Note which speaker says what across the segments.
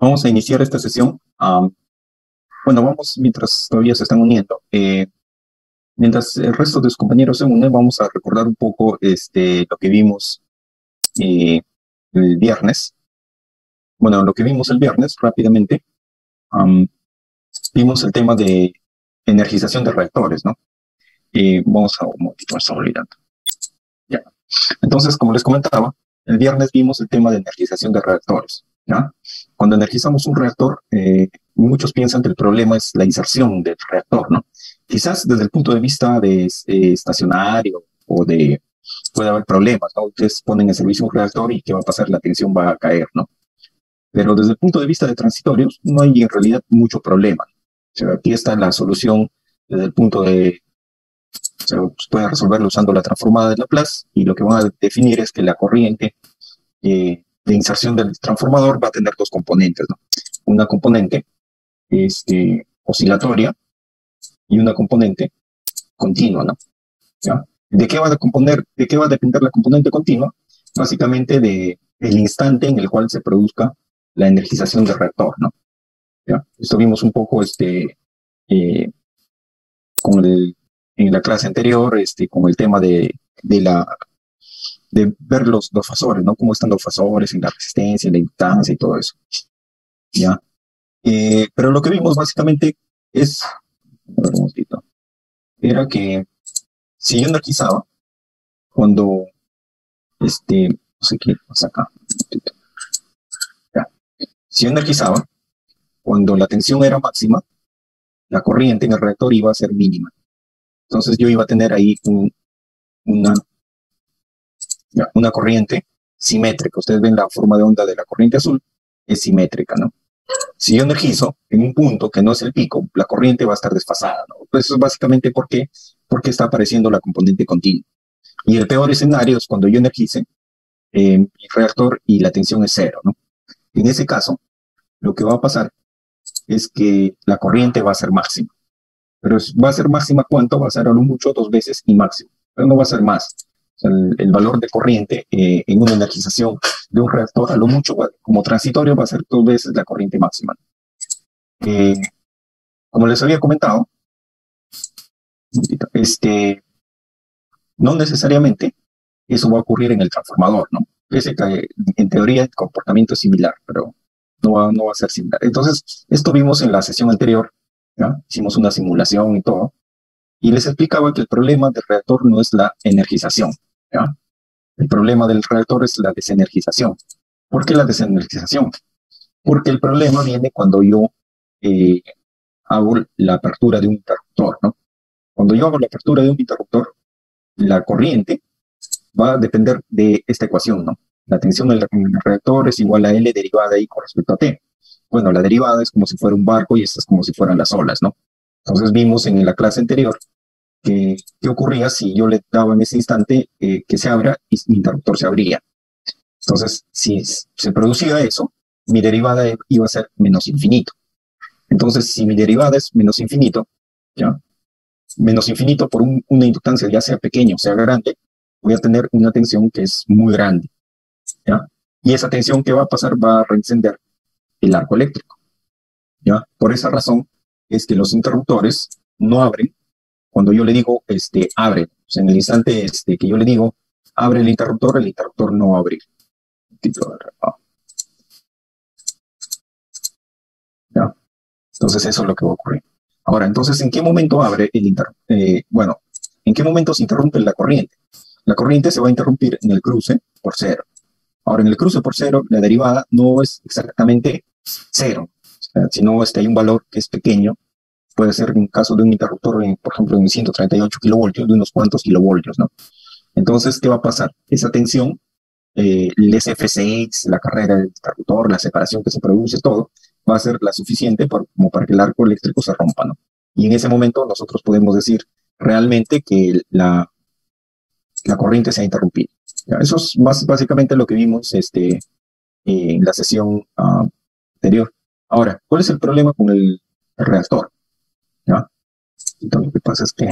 Speaker 1: Vamos a iniciar esta sesión. Bueno, vamos, mientras todavía se están uniendo, mientras el resto de sus compañeros se unen, vamos a recordar un poco lo que vimos eh, el viernes. Bueno, lo que vimos el viernes, rápidamente, vimos el tema de energización de reactores, ¿no? Vamos a un momentito, me estaba olvidando. Ya. Entonces, como les comentaba, el viernes vimos el tema de energización de reactores, ¿ya? Cuando energizamos un reactor, muchos piensan que el problema es la inserción del reactor, ¿no? Quizás desde el punto de vista de estacionario o de, puede haber problemas, ¿no? Ustedes ponen en servicio un reactor y ¿qué va a pasar? La tensión va a caer, ¿no? Pero desde el punto de vista de transitorios, no hay en realidad mucho problema. O sea, aquí está la solución desde el punto de, o sea, pues pueden resolverlo usando la transformada de Laplace y lo que van a definir es que la corriente de inserción del transformador va a tener dos componentes, ¿no? Una componente oscilatoria y una componente continua, ¿no? ¿Ya? ¿De qué va a componer, de qué va a depender la componente continua? Básicamente de el instante en el cual se produzca la energización del reactor, ¿no? ¿Ya? Esto vimos un poco eh, con en la clase anterior, con el tema de ver los fasores, ¿no? Cómo están los fasores en la resistencia, en la inductancia y todo eso, ¿ya? Pero lo que vimos básicamente es, a ver, un momentito, era que si yo energizaba, cuando, no sé qué pasa acá, un momentito, ya. Si yo energizaba, cuando la tensión era máxima, la corriente en el reactor iba a ser mínima. Entonces yo iba a tener ahí una, una corriente simétrica. Ustedes ven la forma de onda de la corriente azul, es simétrica, ¿no? Si yo energizo en un punto que no es el pico, la corriente va a estar desfasada, ¿no? Pues eso es básicamente porque está apareciendo la componente continua. Y el peor escenario es cuando yo energice mi reactor y la tensión es cero, ¿no? En ese caso, lo que va a pasar es que la corriente va a ser máxima. Pero va a ser máxima, ¿cuánto? Va a ser a lo mucho 2 veces y máximo. Pero no va a ser más. O sea, el valor de corriente en una energización de un reactor, a lo mucho, como transitorio, va a ser 2 veces la corriente máxima. Eh, como les había comentado, no necesariamente eso va a ocurrir en el transformador, ¿no? Pese que en teoría el comportamiento es similar, pero no va a ser similar. Entonces, esto vimos en la sesión anterior, ¿ya? Hicimos una simulación y todo, y les explicaba que el problema del reactor no es la energización, ¿ya? El problema del reactor es la desenergización. ¿Por qué la desenergización? Porque el problema viene cuando yo eh, hago la apertura de un interruptor, ¿no? Cuando yo hago la apertura de un interruptor, la corriente va a depender de esta ecuación, ¿no? La tensión del reactor es igual a L derivada I con respecto a T. Bueno, la derivada es como si fuera un barco y esta es como si fueran las olas, ¿no? Entonces vimos en la clase anterior qué ocurría si yo le daba en ese instante que se abra y mi interruptor se abría. Entonces, si se producía eso, mi derivada iba a ser menos infinito. Entonces, si mi derivada es menos infinito, ¿ya? Menos infinito por una inductancia, ya sea pequeña o sea grande, voy a tener una tensión que es muy grande, ¿ya? Y esa tensión que va a pasar va a reencender el arco eléctrico, ¿ya? Por esa razón es que los interruptores no abren cuando yo le digo, abre. O sea, en el instante que yo le digo, abre el interruptor no va a abrir. ¿Ya? Entonces eso es lo que va a ocurrir. Ahora, entonces, ¿en qué momento abre el interruptor? Bueno, ¿en qué momento se interrumpe la corriente? La corriente se va a interrumpir en el cruce por cero. Ahora, en el cruce por cero, la derivada no es exactamente cero, o sea, sino hay un valor que es pequeño. Puede ser en caso de un interruptor, por ejemplo, en 138 kilovoltios, de unos cuantos kilovoltios, ¿no? Entonces, ¿qué va a pasar? Esa tensión, el SFCX, la carrera del interruptor, la separación que se produce, todo, va a ser la suficiente como para que el arco eléctrico se rompa, ¿no? Y en ese momento nosotros podemos decir realmente que la corriente se ha interrumpido. ¿Ya? Eso es básicamente lo que vimos en la sesión anterior. Ahora, ¿cuál es el problema con el reactor? ¿Ya? Entonces, lo que pasa es que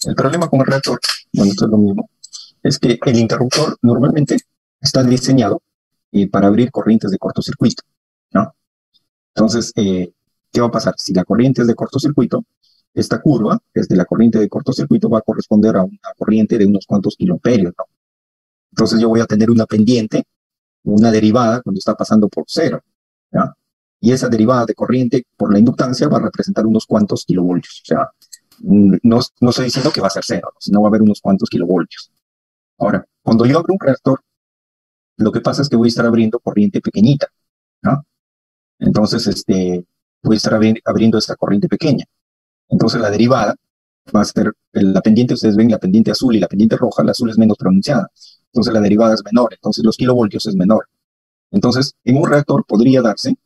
Speaker 1: el problema con el reactor, bueno, esto es lo mismo, es que el interruptor normalmente está diseñado para abrir corrientes de cortocircuito, ¿no? Entonces, ¿qué va a pasar? Si la corriente es de cortocircuito, esta curva, desde la corriente de cortocircuito, va a corresponder a una corriente de unos cuantos kiloamperios, ¿no? Entonces yo voy a tener una pendiente, una derivada cuando está pasando por cero, ¿ya? Y esa derivada de corriente por la inductancia va a representar unos cuantos kilovoltios. O sea, no estoy diciendo que va a ser cero, ¿no? Sino va a haber unos cuantos kilovoltios. Ahora, cuando yo abro un reactor, lo que pasa es que voy a estar abriendo corriente pequeñita, ¿no? Entonces, voy a estar abriendo esta corriente pequeña. Entonces, la derivada va a ser la pendiente, ustedes ven la pendiente azul y la pendiente roja, la azul es menos pronunciada. Entonces, la derivada es menor, entonces los kilovoltios es menor. Entonces, en un reactor podría darse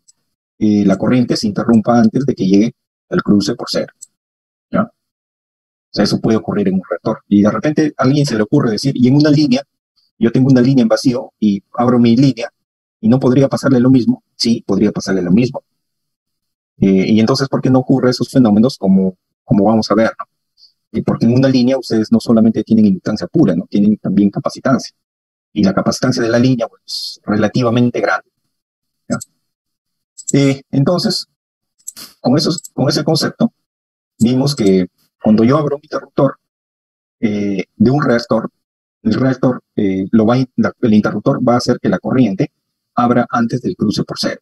Speaker 1: la corriente se interrumpa antes de que llegue al cruce por cero, ¿ya? O sea, eso puede ocurrir en un reactor. Y de repente a alguien se le ocurre decir, y en una línea, yo tengo una línea en vacío y abro mi línea y no podría pasarle lo mismo. Sí, podría pasarle lo mismo. Y entonces, ¿por qué no ocurre esos fenómenos como vamos a ver, ¿no? Y porque en una línea ustedes no solamente tienen inductancia pura, ¿no? Tienen también capacitancia. Y la capacitancia de la línea, pues, es relativamente grande, ¿ya? Entonces, con ese concepto, vimos que cuando yo abro un interruptor de un reactor, el reactor, el interruptor va a hacer que la corriente abra antes del cruce por cero.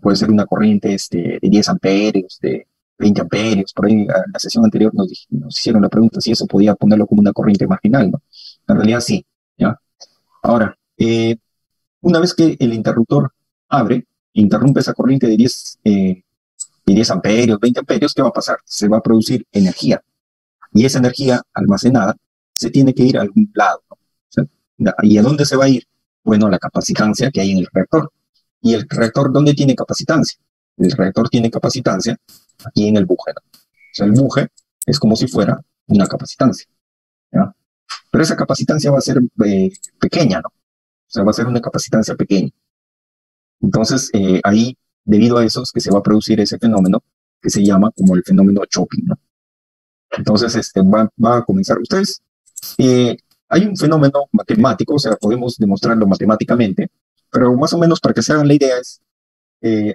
Speaker 1: Puede ser una corriente de 10 amperios, de 20 amperios. Por ahí en la sesión anterior nos hicieron la pregunta si eso podía ponerlo como una corriente marginal, ¿no? En realidad sí, ¿ya? Ahora, una vez que el interruptor interrumpe esa corriente de 10 amperios, 20 amperios, ¿qué va a pasar? Se va a producir energía. Y esa energía almacenada se tiene que ir a algún lado, ¿no? O sea, ¿y a dónde se va a ir? Bueno, a la capacitancia que hay en el reactor. ¿Y el reactor dónde tiene capacitancia? El reactor tiene capacitancia aquí en el buje, ¿no? O sea, el buje es como si fuera una capacitancia, ¿ya? Pero esa capacitancia va a ser pequeña, ¿no? O sea, va a ser una capacitancia pequeña. Entonces, ahí, debido a eso, es que se va a producir ese fenómeno que se llama como el fenómeno chopping, ¿no? Entonces, va a comenzar. Ustedes, hay un fenómeno matemático, o sea, podemos demostrarlo matemáticamente, pero más o menos para que se hagan la idea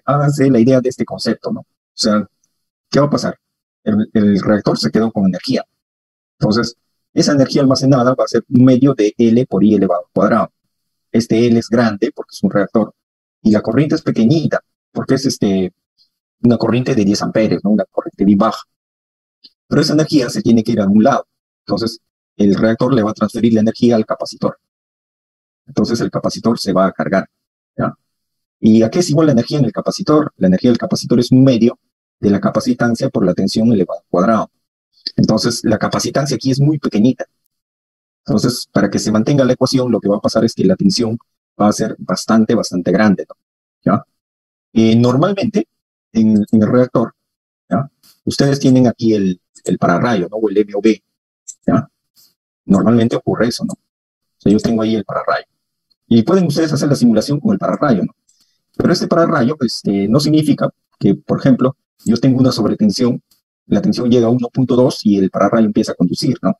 Speaker 1: háganse la idea de este concepto, ¿no? O sea, ¿qué va a pasar? El reactor se quedó con energía. Entonces, esa energía almacenada va a ser un medio de L por I elevado al cuadrado. Este L es grande porque es un reactor y la corriente es pequeñita porque es una corriente de 10 amperios, ¿no? Una corriente bien baja. Pero esa energía se tiene que ir a algún lado. Entonces, el reactor le va a transferir la energía al capacitor. Entonces, el capacitor se va a cargar, ¿ya? ¿Y a qué es igual la energía en el capacitor? La energía del capacitor es un medio de la capacitancia por la tensión elevada al cuadrado. Entonces, la capacitancia aquí es muy pequeñita. Entonces, para que se mantenga la ecuación, lo que va a pasar es que la tensión va a ser bastante, bastante grande, ¿no? ¿Ya? Normalmente, en el reactor, ¿ya? Ustedes tienen aquí el pararrayo, ¿no? O el MOV, ¿ya? Normalmente ocurre eso, ¿no? O sea, yo tengo ahí el pararrayo. Y pueden ustedes hacer la simulación con el pararrayo, ¿no? Pero este pararrayo, pues, no significa que, por ejemplo, yo tengo una sobretensión, la tensión llega a 1.2 y el pararrayo empieza a conducir, ¿no?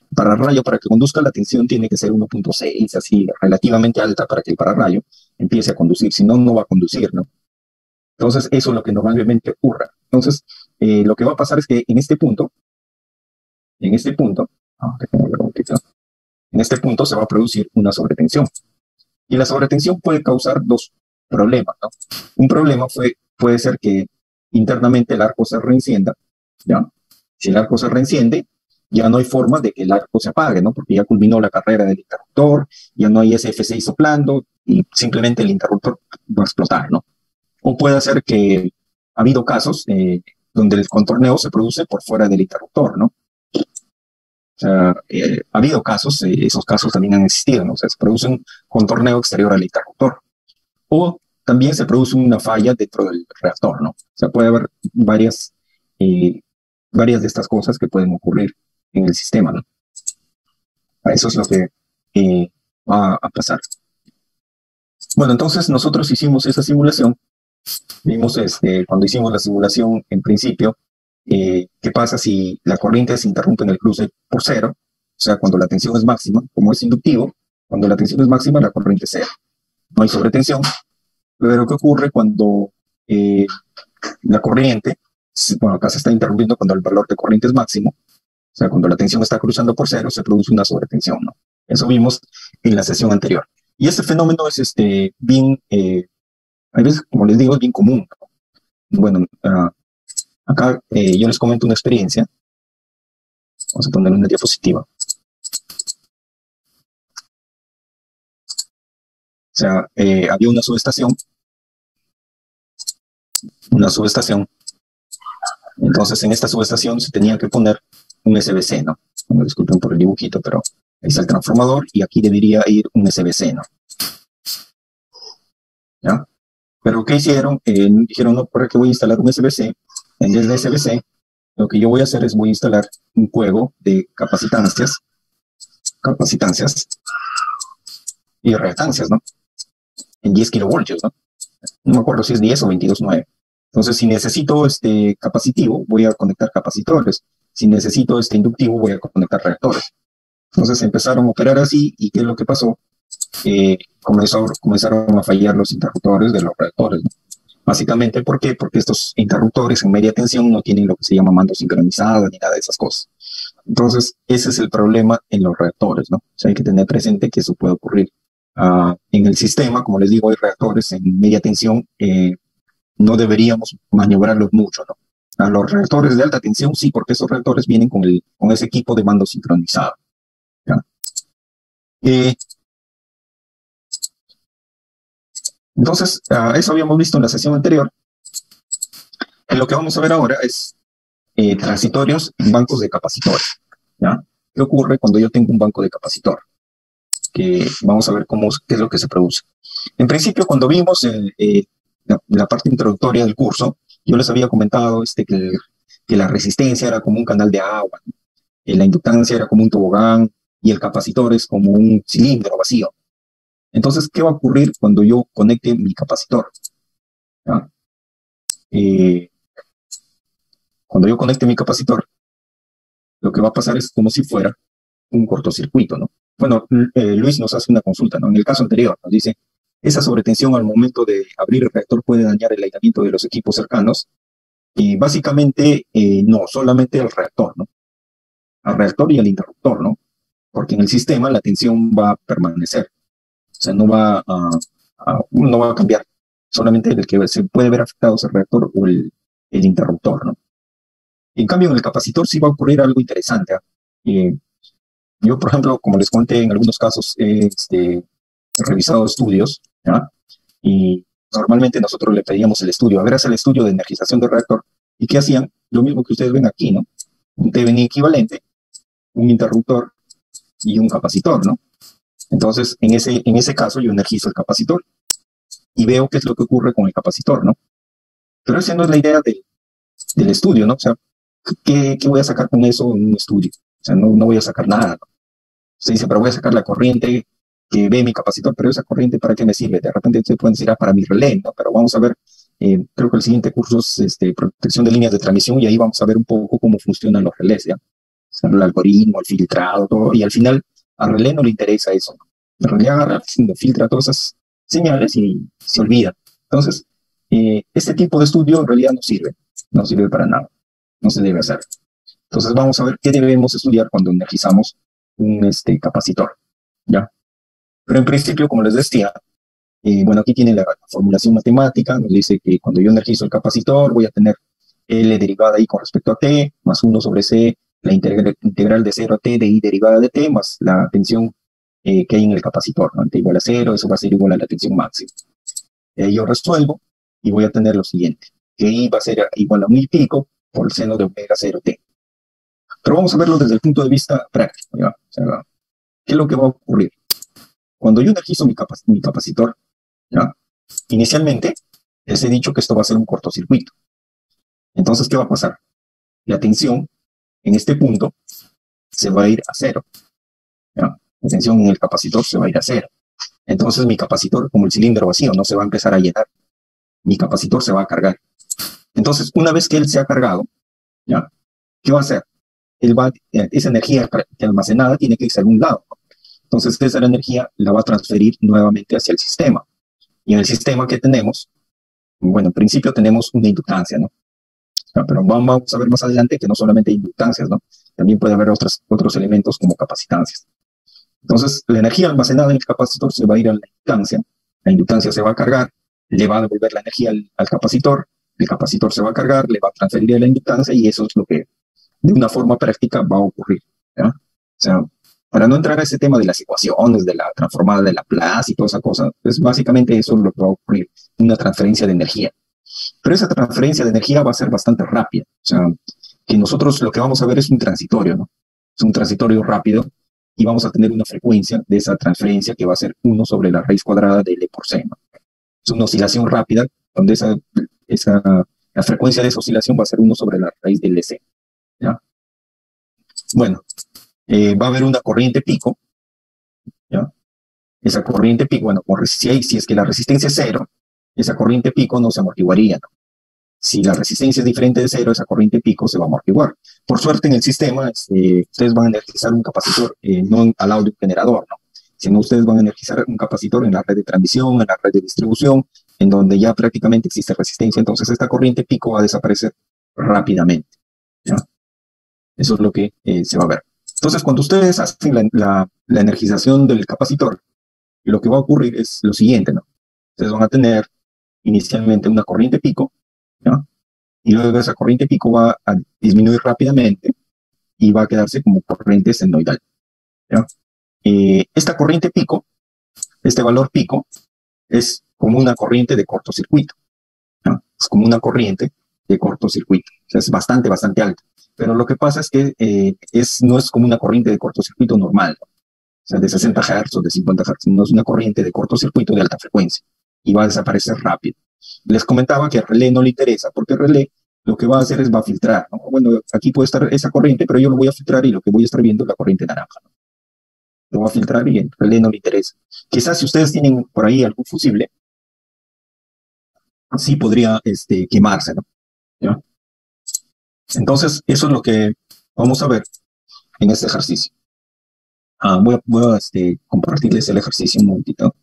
Speaker 1: El pararrayo, para que conduzca, la tensión tiene que ser 1.6, así, relativamente alta para que el pararrayo empiece a conducir, si no, no va a conducir, ¿no? Entonces, eso es lo que normalmente ocurre. Entonces, lo que va a pasar es que en este punto, en este punto se va a producir una sobretensión. Y la sobretensión puede causar dos problemas, ¿no? Un problema puede ser que internamente el arco se reencienda, ¿ya? Si el arco se reenciende, ya no hay forma de que el arco se apague, ¿no? Porque ya culminó la carrera del interruptor, ya no hay SFC soplando y simplemente el interruptor va a explotar, ¿no? O puede ser que ha habido casos donde el contorneo se produce por fuera del interruptor, ¿no? O sea, ha habido casos, esos casos también han existido, ¿no? O sea, se produce un contorneo exterior al interruptor. O también se produce una falla dentro del reactor, ¿no? O sea, puede haber varias de estas cosas que pueden ocurrir en el sistema, ¿no? Eso es lo que va a pasar. Bueno, entonces nosotros hicimos esa simulación. Vimos cuando hicimos la simulación en principio, qué pasa si la corriente se interrumpe en el cruce por cero, o sea, cuando la tensión es máxima, como es inductivo, cuando la tensión es máxima, la corriente es cero. no hay sobretensión. Pero ¿qué ocurre cuando la corriente, bueno, acá se está interrumpiendo cuando el valor de corriente es máximo, o sea, cuando la tensión está cruzando por cero, se produce una sobretensión, ¿no? Eso vimos en la sesión anterior. Y este fenómeno es bien, a veces, como les digo, es bien común, ¿no? Bueno, acá yo les comento una experiencia. Vamos a poner una diapositiva. O sea, había una subestación. Entonces, en esta subestación se tenía que poner un SBC, ¿no? Bueno, disculpen por el dibujito, pero ahí está el transformador y aquí debería ir un SBC, ¿no? ¿Ya? Pero ¿qué hicieron? Dijeron, no, ¿para qué voy a instalar un SBC? En vez de SBC, lo que yo voy a hacer es voy a instalar un juego de capacitancias y reactancias, ¿no? En 10 kilovoltios, ¿no? No me acuerdo si es 10 o 22.9. Entonces, si necesito capacitivo, voy a conectar capacitores. Si necesito inductivo, voy a conectar reactores. Entonces empezaron a operar así, y ¿qué es lo que pasó? Comenzaron a fallar los interruptores de los reactores, ¿no? Básicamente, ¿por qué? Porque estos interruptores en media tensión no tienen lo que se llama mando sincronizado ni nada de esas cosas. Entonces, ese es el problema en los reactores, ¿no? O sea, hay que tener presente que eso puede ocurrir. En el sistema, como les digo, hay reactores en media tensión, no deberíamos maniobrarlos mucho, ¿no? A los reactores de alta tensión sí, porque esos reactores vienen con ese equipo de mando sincronizado, ¿ya? Entonces, eso habíamos visto en la sesión anterior. Lo que vamos a ver ahora es transitorios en bancos de capacitores, ¿ya? ¿Qué ocurre cuando yo tengo un banco de capacitor? Que vamos a ver qué es lo que se produce. En principio, cuando vimos la parte introductoria del curso, yo les había comentado que la resistencia era como un canal de agua, ¿no? La inductancia era como un tobogán y el capacitor es como un cilindro vacío. Entonces, ¿qué va a ocurrir cuando yo conecte mi capacitor? ¿Ya? Cuando yo conecte mi capacitor, lo que va a pasar es como si fuera un cortocircuito, ¿no? Bueno, Luis nos hace una consulta, ¿no? En el caso anterior nos dice, esa sobretensión al momento de abrir el reactor puede dañar el aislamiento de los equipos cercanos. Y básicamente, no, solamente el reactor, ¿no? Al reactor y al interruptor, ¿no? Porque en el sistema la tensión va a permanecer. O sea, no va a cambiar. Solamente el que se puede ver afectado es el reactor o el interruptor, ¿no? En cambio, en el capacitor sí va a ocurrir algo interesante, ¿eh? Yo, por ejemplo, como les conté, en algunos casos he revisado estudios, ¿ya? Y normalmente nosotros le pedíamos el estudio, a ver, hace el estudio de energización del reactor. ¿Y qué hacían? Lo mismo que ustedes ven aquí, ¿no? Un TVN equivalente, un interruptor y un capacitor, ¿no? Entonces, en ese caso, yo energizo el capacitor y veo qué es lo que ocurre con el capacitor, ¿no? Pero esa no es la idea del estudio, ¿no? O sea, ¿qué voy a sacar con eso en un estudio? O sea, no voy a sacar nada, ¿no? Se dice, pero voy a sacar la corriente que ve mi capacitor, pero esa corriente, ¿para qué me sirve? De repente ustedes pueden decir, para mi relé, ¿no? Pero vamos a ver, creo que el siguiente curso es protección de líneas de transmisión, y ahí vamos a ver un poco cómo funcionan los relés, ¿ya? O sea, el algoritmo, el filtrado, todo, y al final al relé no le interesa eso, ¿no? El relé agarra, filtra todas esas señales y se olvida. Entonces, este tipo de estudio en realidad no sirve para nada, no se debe hacer. Entonces vamos a ver qué debemos estudiar cuando energizamos un capacitor, ¿ya? Pero en principio, como les decía, bueno, aquí tiene la formulación matemática, nos dice que cuando yo energizo el capacitor voy a tener L derivada I con respecto a T, más 1 sobre C, la integral de 0 a T de I derivada de T, más la tensión que hay en el capacitor, ¿no? T igual a 0, eso va a ser igual a la tensión máxima. Yo resuelvo y voy a tener lo siguiente, que I va a ser igual a 1000 pico por el seno de omega 0T. Pero vamos a verlo desde el punto de vista práctico, ¿ya? O sea, ¿qué es lo que va a ocurrir? Cuando yo energizo mi capacitor, ¿ya? Inicialmente les he dicho que esto va a ser un cortocircuito. Entonces, ¿qué va a pasar? La tensión en este punto se va a ir a cero, ¿ya? La tensión en el capacitor se va a ir a cero. Entonces mi capacitor, como el cilindro vacío, no se va a empezar a llenar. Mi capacitor se va a cargar. Entonces, una vez que él se ha cargado, ¿ya? ¿Qué va a hacer? Esa energía almacenada tiene que irse a algún lado. Entonces, esa energía la va a transferir nuevamente hacia el sistema. Y en el sistema que tenemos, bueno, en principio tenemos una inductancia, ¿no? Pero vamos a ver más adelante que no solamente hay inductancias, ¿no? También puede haber otros elementos como capacitancias. Entonces, la energía almacenada en el capacitor se va a ir a la inductancia se va a cargar, le va a devolver la energía al capacitor, el capacitor se va a cargar, le va a transferir a la inductancia y eso es lo que de una forma práctica va a ocurrir, ¿ya? O sea, para no entrar a ese tema de las ecuaciones, de la transformada de Laplace y toda esa cosa, es básicamente eso lo que va a ocurrir, una transferencia de energía. Pero esa transferencia de energía va a ser bastante rápida. O sea, que nosotros lo que vamos a ver es un transitorio, ¿no? Es un transitorio rápido y vamos a tener una frecuencia de esa transferencia que va a ser 1 sobre la raíz cuadrada de L por C, ¿no? Es una oscilación rápida donde la frecuencia de esa oscilación va a ser 1 sobre la raíz de LC, ¿ya? Bueno, va a haber una corriente pico, ¿ya? Esa corriente pico, bueno, si es que la resistencia es cero, esa corriente pico no se amortiguaría, ¿no? Si la resistencia es diferente de cero, esa corriente pico se va a amortiguar. Por suerte en el sistema, ustedes van a energizar un capacitor no al lado de un generador, ¿no? Sino ustedes van a energizar un capacitor en la red de transmisión, en la red de distribución, en donde ya prácticamente existe resistencia. Entonces esta corriente pico va a desaparecer rápidamente, ¿ya? Eso es lo que se va a ver. Entonces cuando ustedes hacen la energización del capacitor, lo que va a ocurrir es lo siguiente, ¿no? Ustedes van a tener inicialmente una corriente pico, ¿no? Y luego esa corriente pico va a disminuir rápidamente y va a quedarse como corriente senoidal, ¿ya? Esta corriente pico, este valor pico, es como una corriente de cortocircuito, ¿no? Es como una corriente de cortocircuito, o sea, es bastante, bastante alta. Pero lo que pasa es que no es como una corriente de cortocircuito normal, ¿no? O sea, de 60 Hz o de 50 Hz, no es una corriente de cortocircuito de alta frecuencia y va a desaparecer rápido. Les comentaba que el relé no le interesa porque el relé lo que va a hacer es va a filtrar, ¿no? Bueno, aquí puede estar esa corriente, pero yo lo voy a filtrar y lo que voy a estar viendo es la corriente naranja, ¿no? Lo va a filtrar y el relé no le interesa. Quizás si ustedes tienen por ahí algún fusible, sí podría quemarse, ¿no? ¿Ya? Entonces, eso es lo que vamos a ver en este ejercicio. Voy a compartirles el ejercicio un momentito.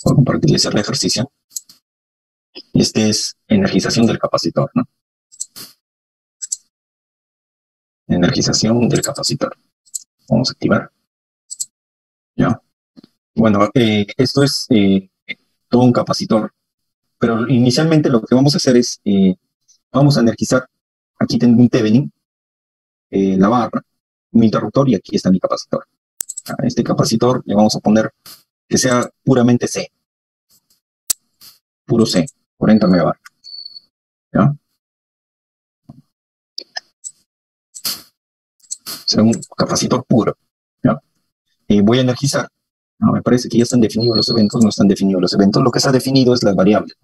Speaker 1: Voy a compartirles el ejercicio. Este es energización del capacitor, ¿no? Energización del capacitor. Vamos a activar. ¿Ya? Bueno, esto es todo un capacitor, pero inicialmente lo que vamos a hacer es, vamos a energizar, aquí tengo un Thevenin, la barra, un interruptor y aquí está mi capacitor. A este capacitor le vamos a poner que sea puramente C, puro C, 40 megabar. ¿Ya? Será un capacitor puro. ¿Ya? Voy a energizar. No, me parece que ya están definidos los eventos, no están definidos los eventos. Lo que está definido es las variables.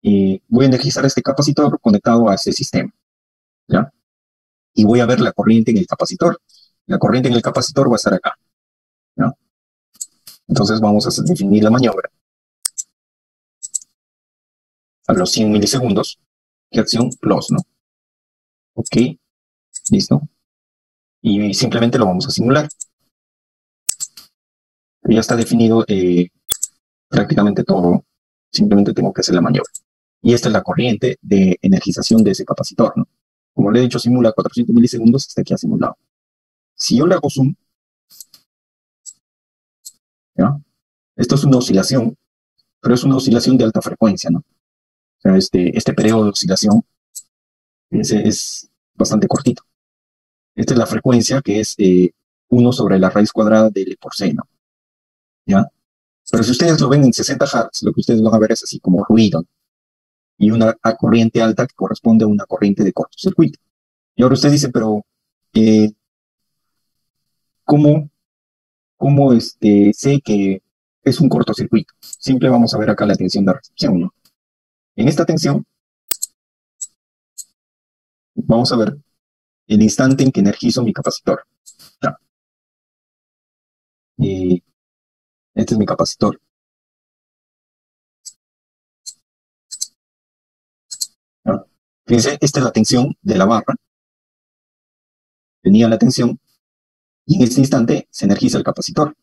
Speaker 1: Voy a energizar este capacitor conectado a este sistema, ¿ya? Y voy a ver la corriente en el capacitor. La corriente en el capacitor va a estar acá, ¿ya? Entonces vamos a definir la maniobra. A los 100 milisegundos, ¿qué acción? Plus, ¿no? Ok, listo. Y simplemente lo vamos a simular. Ya está definido prácticamente todo. Simplemente tengo que hacer la maniobra. Y esta es la corriente de energización de ese capacitor, ¿no? Como le he dicho, simula 400 milisegundos, hasta aquí ha simulado. Si yo le hago zoom, ¿ya? Esto es una oscilación, pero es una oscilación de alta frecuencia, ¿no? O sea, este periodo de oscilación es bastante cortito. Esta es la frecuencia que es 1 sobre la raíz cuadrada de L por C, ¿no? ¿Ya? Pero si ustedes lo ven en 60 Hz, lo que ustedes van a ver es así como ruido, ¿no? Y una corriente alta que corresponde a una corriente de cortocircuito. Y ahora usted dice, pero eh, ¿cómo, sé que es un cortocircuito? Siempre vamos a ver acá la tensión de recepción, ¿no? En esta tensión, vamos a ver el instante en que energizo mi capacitor. ¿Ya? Y este es mi capacitor. ¿Ya? Fíjense, esta es la tensión de la barra tenía la tensión, y en este instante se energiza el capacitor.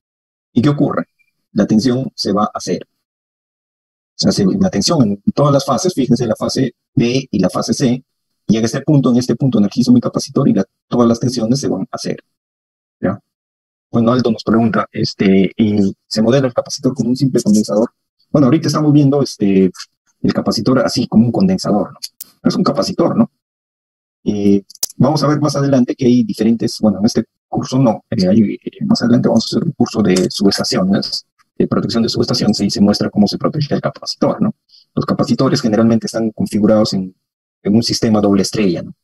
Speaker 1: ¿Y qué ocurre? La tensión se va a cero. O sea, la tensión en todas las fases, fíjense, la fase B y la fase C, y en este punto energizo mi capacitor y todas las tensiones se van a cero. ¿Ya? Bueno, Aldo nos pregunta, ¿y se modela el capacitor como un simple condensador? Bueno, ahorita estamos viendo el capacitor así como un condensador, ¿no? Es un capacitor, ¿no? Vamos a ver más adelante que hay diferentes, bueno, en este curso no, más adelante vamos a hacer un curso de subestaciones, de protección de subestaciones, y se muestra cómo se protege el capacitor, ¿no? Los capacitores generalmente están configurados en un sistema doble estrella, ¿no?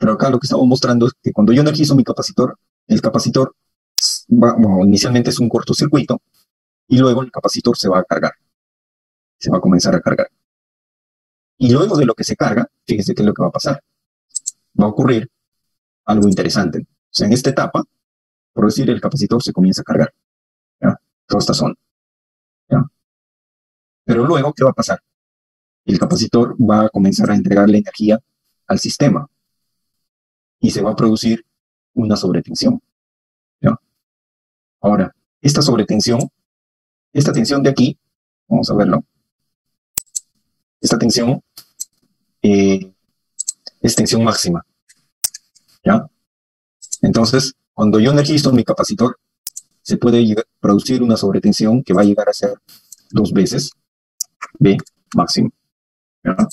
Speaker 1: Pero acá lo que estamos mostrando es que cuando yo energizo mi capacitor, el capacitor bueno, inicialmente es un cortocircuito, y luego el capacitor se va a cargar, se va a comenzar a cargar. Y luego de lo que se carga, fíjense qué es lo que va a pasar. Va a ocurrir algo interesante. O sea, en esta etapa, por decir, el capacitor se comienza a cargar, ¿ya? Toda esta zona, ¿ya? Pero luego, ¿qué va a pasar? El capacitor va a comenzar a entregarle energía al sistema y se va a producir una sobretensión, ¿ya? Ahora, esta sobretensión, esta tensión de aquí, vamos a verlo, esta tensión es tensión máxima, ¿ya? Entonces, cuando yo energizo mi capacitor, se puede producir una sobretensión que va a llegar a ser 2 veces B máximo, ¿ya? O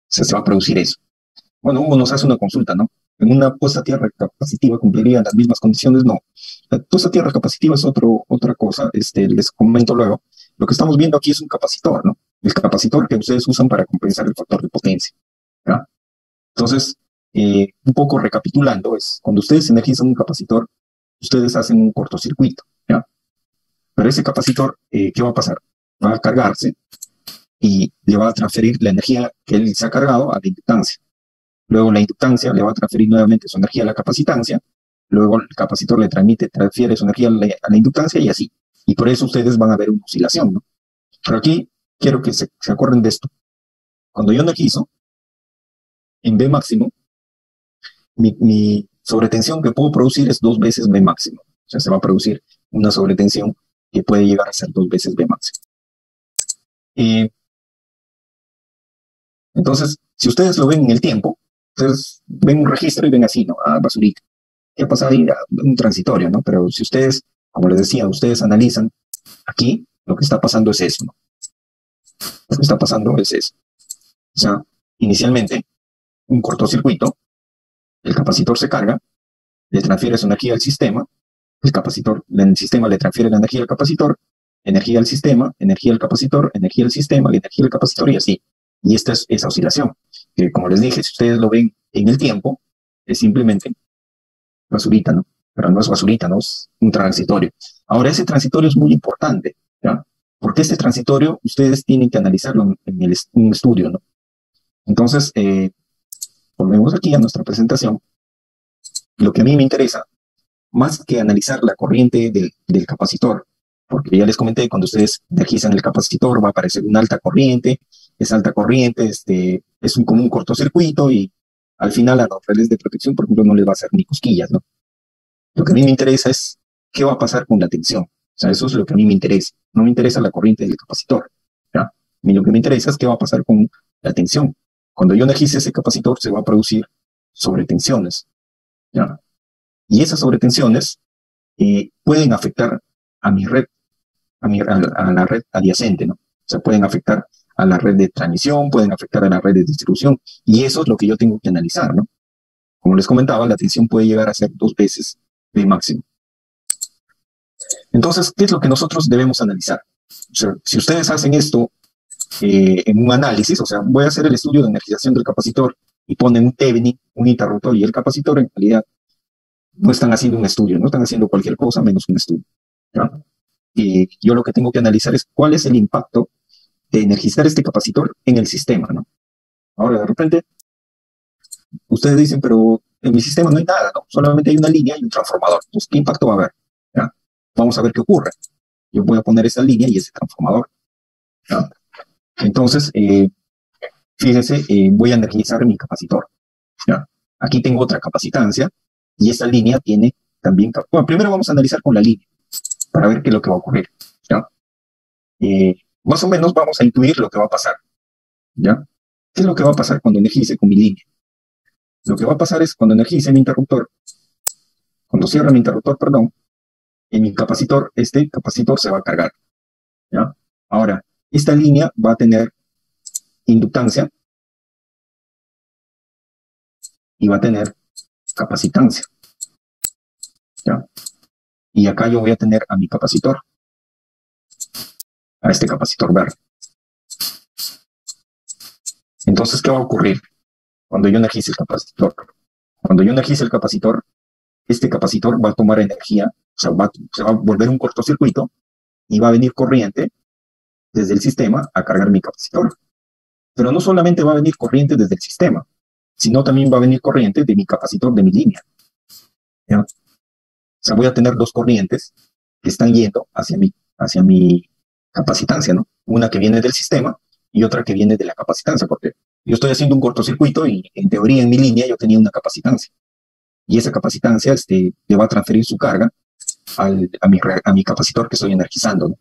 Speaker 1: sea, se va a producir eso. Bueno, Hugo nos hace una consulta, ¿no? En una puesta a tierra capacitiva cumplirían las mismas condiciones, no. La puesta a tierra capacitiva es otra cosa, les comento luego. Lo que estamos viendo aquí es un capacitor, ¿no? El capacitor que ustedes usan para compensar el factor de potencia, ¿ya? Entonces, un poco recapitulando, es cuando ustedes energizan un capacitor, ustedes hacen un cortocircuito, ¿ya? Pero ese capacitor, ¿qué va a pasar? Va a cargarse y le va a transferir la energía que él se ha cargado a la inductancia. Luego la inductancia le va a transferir nuevamente su energía a la capacitancia. Luego el capacitor transfiere su energía a la inductancia y así. Y por eso ustedes van a ver una oscilación, ¿no? Pero aquí quiero que se acuerden de esto. Cuando yo energizo, en B máximo, mi sobretensión que puedo producir es 2 veces B máximo. O sea, se va a producir una sobretensión que puede llegar a ser 2 veces B máximo. Entonces, si ustedes lo ven en el tiempo, ustedes ven un registro y ven así, ¿no? Ah, basurita. ¿Qué ha pasado ahí? Un transitorio, ¿no? Pero si ustedes, como les decía, ustedes analizan aquí, lo que está pasando es eso, ¿no? Lo que está pasando es eso. O sea, inicialmente, un cortocircuito, el capacitor se carga, le transfiere su energía al sistema, el sistema le transfiere la energía al capacitor, energía al sistema, energía al capacitor, energía al sistema, energía al capacitor y así. Y esta es esa oscilación, que como les dije, si ustedes lo ven en el tiempo, es simplemente basurita, ¿no? Pero no es basurita, ¿no? Es un transitorio. Ahora, ese transitorio es muy importante, ¿ya? Porque este transitorio ustedes tienen que analizarlo en un estudio, ¿no? Entonces, volvemos aquí a nuestra presentación. Lo que a mí me interesa, más que analizar la corriente del capacitor, porque ya les comenté, cuando ustedes energizan el capacitor va a aparecer una alta corriente, esa alta corriente es como un cortocircuito y al final a los relés de protección, por ejemplo, no les va a hacer ni cosquillas, ¿no? Lo que a mí me interesa es qué va a pasar con la tensión. O sea, eso es lo que a mí me interesa. No me interesa la corriente del capacitor, ¿ya? A mí lo que me interesa es qué va a pasar con la tensión. Cuando yo energice ese capacitor se va a producir sobretensiones, ¿ya? Y esas sobretensiones pueden afectar a mi red, a la red adyacente, ¿no? O sea, pueden afectar a la red de transmisión, pueden afectar a la red de distribución, y eso es lo que yo tengo que analizar, ¿no? Como les comentaba, la tensión puede llegar a ser 2 veces B máximo. Entonces, ¿qué es lo que nosotros debemos analizar? O sea, si ustedes hacen esto en un análisis, o sea, voy a hacer el estudio de energización del capacitor y ponen un Thevenin, un interruptor y el capacitor, en realidad no están haciendo un estudio, no están haciendo cualquier cosa menos un estudio, ¿ya? Y yo lo que tengo que analizar es cuál es el impacto de energizar este capacitor en el sistema, ¿no? Ahora, de repente, ustedes dicen, pero en mi sistema no hay nada, ¿no? Solamente hay una línea y un transformador. Entonces, ¿qué impacto va a haber? ¿Ya? Vamos a ver qué ocurre. Yo voy a poner esa línea y ese transformador, ¿ya? Entonces, fíjense, voy a energizar mi capacitor, ¿ya? Aquí tengo otra capacitancia y esa línea tiene también... Bueno, primero vamos a analizar con la línea para ver qué es lo que va a ocurrir, ¿ya? Más o menos vamos a intuir lo que va a pasar, ¿ya? ¿Qué es lo que va a pasar cuando energice con mi línea? Lo que va a pasar es cuando energice mi interruptor, cuando cierre mi interruptor, perdón, en mi capacitor, este capacitor se va a cargar, ¿ya? Ahora, esta línea va a tener inductancia y va a tener capacitancia, ¿ya? Y acá yo voy a tener a mi capacitor, a este capacitor verde. Entonces, ¿qué va a ocurrir cuando yo energice el capacitor? Cuando yo energice el capacitor, este capacitor va a tomar energía, o sea, se va a volver un cortocircuito y va a venir corriente desde el sistema a cargar mi capacitor. Pero no solamente va a venir corriente desde el sistema, sino también va a venir corriente de mi capacitor, de mi línea, ¿ya? O sea, voy a tener dos corrientes que están yendo hacia mi capacitancia, ¿no? Una que viene del sistema y otra que viene de la capacitancia, porque yo estoy haciendo un cortocircuito y en teoría en mi línea yo tenía una capacitancia. Y esa capacitancia le va a transferir su carga a mi capacitor que estoy energizando, ¿no?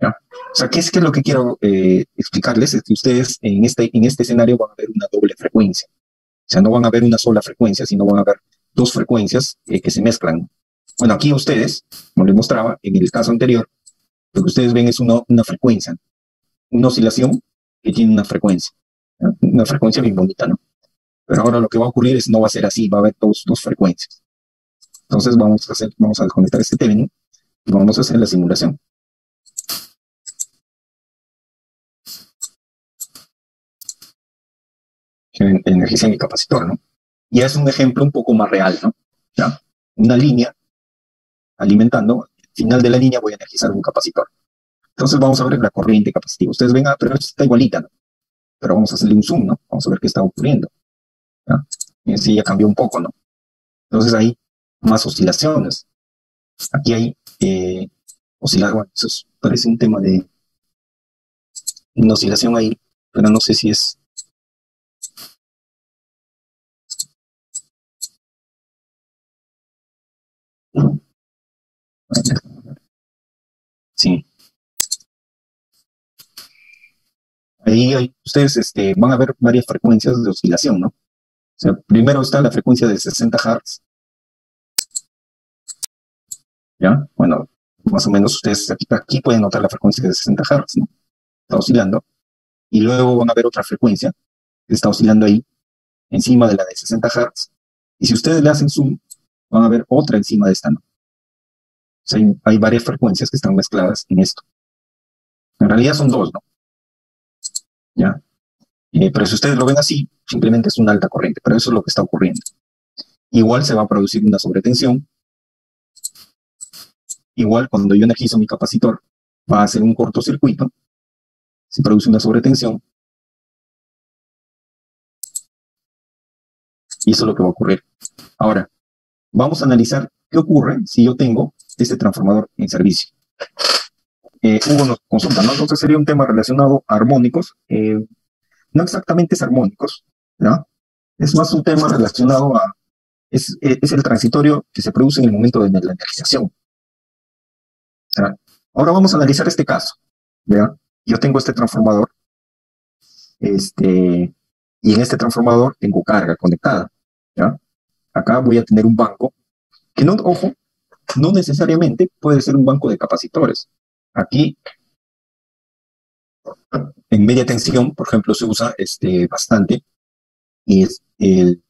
Speaker 1: ¿Ya? O sea, ¿qué es lo que quiero explicarles? Es que ustedes en este escenario van a ver una doble frecuencia. O sea, no van a ver una sola frecuencia, sino van a ver dos frecuencias que se mezclan. Bueno, aquí ustedes, como les mostraba, en el caso anterior, lo que ustedes ven es una frecuencia, una oscilación que tiene una frecuencia, ¿no? Una frecuencia bien bonita, ¿no? Pero ahora lo que va a ocurrir no va a ser así, va a haber dos frecuencias. Entonces vamos a desconectar este término y vamos a hacer la simulación. Energiza mi capacitor, ¿no? Y es un ejemplo un poco más real, ¿no? ¿Ya? Una línea alimentando, al final de la línea voy a energizar un capacitor. Entonces vamos a ver la corriente capacitiva. Ustedes ven, pero está igualita, ¿no? Pero vamos a hacerle un zoom, ¿no? Vamos a ver qué está ocurriendo, ¿ya? Y así ya cambió un poco, ¿no? Entonces hay más oscilaciones. Aquí hay bueno, eso parece un tema de una oscilación ahí, pero no sé si es... Sí. Ahí ustedes van a ver varias frecuencias de oscilación, ¿no? O sea, primero está la frecuencia de 60 Hz, ¿ya? Bueno, más o menos ustedes aquí pueden notar la frecuencia de 60 Hz, ¿no? Está oscilando. Y luego van a ver otra frecuencia que está oscilando ahí, encima de la de 60 Hz. Y si ustedes le hacen zoom, van a ver otra encima de esta, ¿no? O sea, hay varias frecuencias que están mezcladas en esto. En realidad son dos, ¿no? ¿Ya? Pero si ustedes lo ven así, simplemente es una alta corriente, pero eso es lo que está ocurriendo. Igual se va a producir una sobretensión. Igual cuando yo energizo mi capacitor, va a hacer un cortocircuito, se produce una sobretensión, y eso es lo que va a ocurrir. Ahora, vamos a analizar qué ocurre si yo tengo este transformador en servicio. Hugo nos consulta, ¿no? Entonces sería un tema relacionado a armónicos, no exactamente es armónicos, ¿ya? Es más un tema relacionado es el transitorio que se produce en el momento de la energización. ¿Ya? Ahora vamos a analizar este caso, ¿ya? Yo tengo este transformador, y en este transformador tengo carga conectada, ¿ya? Acá voy a tener un banco, que no, ojo, no necesariamente puede ser un banco de capacitores. Aquí, en media tensión, por ejemplo, se usa bastante, y es el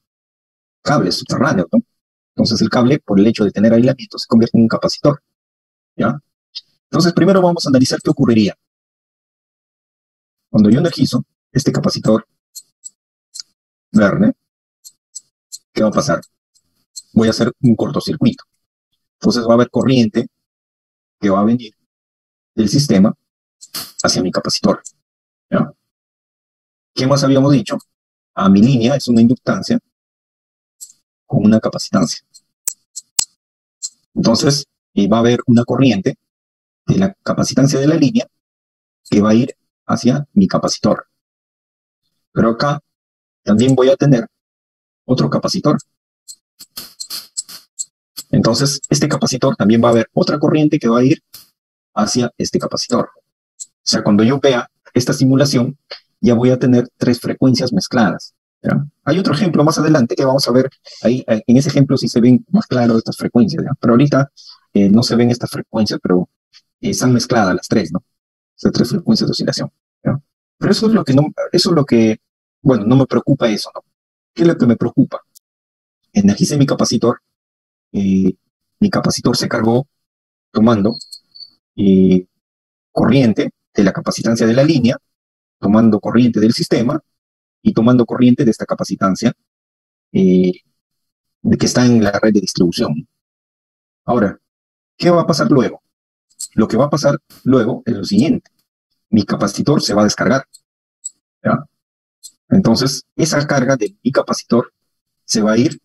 Speaker 1: cable subterráneo, ¿no? Entonces el cable, por el hecho de tener aislamiento, se convierte en un capacitor, ¿ya? Entonces primero vamos a analizar qué ocurriría. Cuando yo energizo este capacitor verde, ¿qué va a pasar? Voy a hacer un cortocircuito. Entonces va a haber corriente que va a venir del sistema hacia mi capacitor, ¿ya? ¿Qué más habíamos dicho? A mi línea es una inductancia con una capacitancia. Entonces va a haber una corriente de la capacitancia de la línea que va a ir hacia mi capacitor. Pero acá también voy a tener otro capacitor. Entonces, este capacitor también va a haber otra corriente que va a ir hacia este capacitor. O sea, cuando yo vea esta simulación, ya voy a tener tres frecuencias mezcladas. ¿Ya? Hay otro ejemplo más adelante que vamos a ver. Ahí, en ese ejemplo sí se ven más claro estas frecuencias, ¿ya? Pero ahorita no se ven estas frecuencias, pero están mezcladas las tres, ¿no? Estas tres frecuencias de oscilación, ¿ya? Pero eso es lo que no, eso es lo que, bueno, no me preocupa eso, ¿no? ¿Qué es lo que me preocupa? Energicé mi capacitor se cargó tomando corriente de la capacitancia de la línea, tomando corriente del sistema y tomando corriente de esta capacitancia de que está en la red de distribución. Ahora, ¿qué va a pasar luego? Lo que va a pasar luego es lo siguiente. Mi capacitor se va a descargar, ¿ya? Entonces, esa carga de mi capacitor se va a ir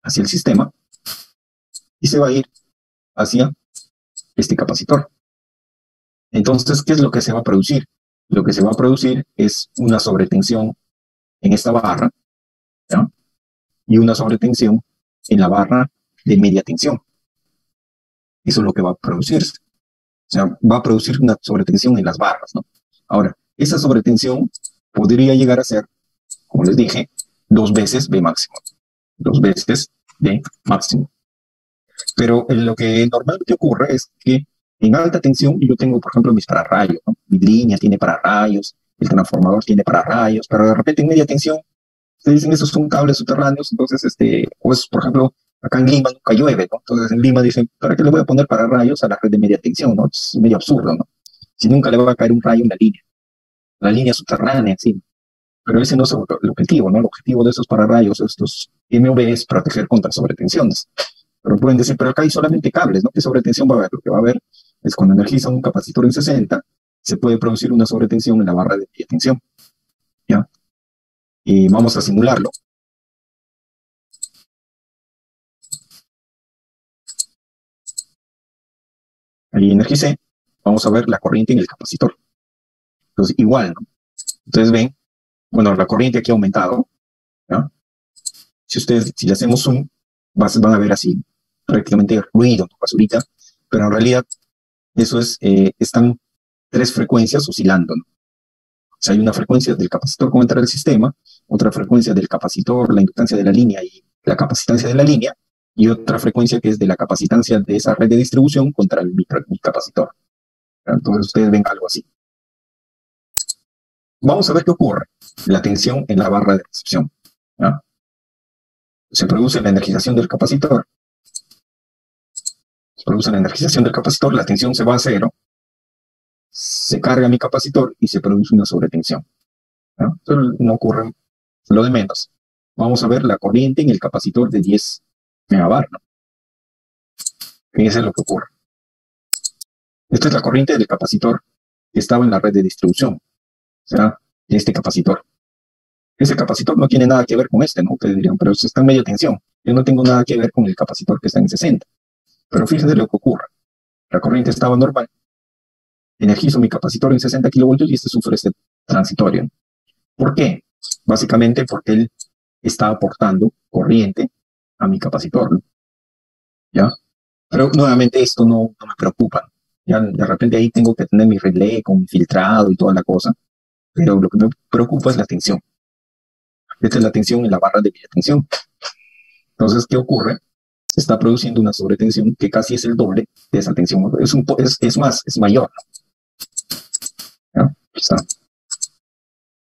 Speaker 1: hacia el sistema y se va a ir hacia este capacitor. Entonces, ¿qué es lo que se va a producir? Lo que se va a producir es una sobretensión en esta barra, ¿ya? Y una sobretensión en la barra de media tensión. Eso es lo que va a producirse. O sea, va a producir una sobretensión en las barras, ¿no? Ahora, esa sobretensión podría llegar a ser, como les dije, 2 veces B máximo. 2 veces B máximo. Pero lo que normalmente ocurre es que en alta tensión yo tengo, por ejemplo, mis pararrayos, ¿no? Mi línea tiene pararrayos, el transformador tiene pararrayos, pero de repente en media tensión, ustedes dicen esos son cables subterráneos, entonces, pues, por ejemplo, acá en Lima nunca llueve, ¿no? Entonces en Lima dicen, ¿para qué le voy a poner pararrayos a la red de media tensión, no? Es medio absurdo, ¿no? Si nunca le va a caer un rayo en la línea subterránea, sí. Pero ese no es el objetivo, ¿no? El objetivo de esos pararrayos, estos MOV, es proteger contra sobretensiones. Pero pueden decir, pero acá hay solamente cables, ¿no? ¿Qué sobretensión va a haber? Lo que va a haber es cuando energizan un capacitor en 60, se puede producir una sobretensión en la barra de media tensión, ¿ya? Y vamos a simularlo. Ahí energicé, vamos a ver la corriente en el capacitor. Entonces, igual, ¿no? Ustedes ven, bueno, la corriente aquí ha aumentado, ¿ya? Si le hacemos zoom, van a ver así prácticamente ruido, basurita, pero en realidad eso están tres frecuencias oscilando, ¿no? O sea, hay una frecuencia del capacitor como entra el sistema, otra frecuencia del capacitor, la inductancia de la línea y la capacitancia de la línea, y otra frecuencia que es de la capacitancia de esa red de distribución contra el capacitor. Entonces ustedes ven algo así. Vamos a ver qué ocurre. La tensión en la barra de recepción, ¿ya? Se produce la energización del capacitor. Se produce la energización del capacitor, la tensión se va a cero, se carga mi capacitor y se produce una sobretensión, ¿ya? Entonces no ocurre lo de menos. Vamos a ver la corriente en el capacitor de 10 megabar, ¿no? Fíjense lo que ocurre. Esta es la corriente del capacitor que estaba en la red de distribución, o sea, de este capacitor. Ese capacitor no tiene nada que ver con este, ¿no? Ustedes dirían, pero está en media tensión. Yo no tengo nada que ver con el capacitor que está en 60. Pero fíjense lo que ocurre. La corriente estaba normal. Energizo mi capacitor en 60 kilovoltios y este sufre este transitorio. ¿Por qué? Básicamente porque él está aportando corriente a mi capacitor, ¿no? ¿Ya? Pero nuevamente esto no me preocupa. Ya de repente ahí tengo que tener mi relé con filtrado y toda la cosa. Pero lo que me preocupa es la tensión. Esta es la tensión en la barra de media tensión. Entonces, ¿qué ocurre? Se está produciendo una sobretensión que casi es el doble de esa tensión. Es mayor, ¿no? Está.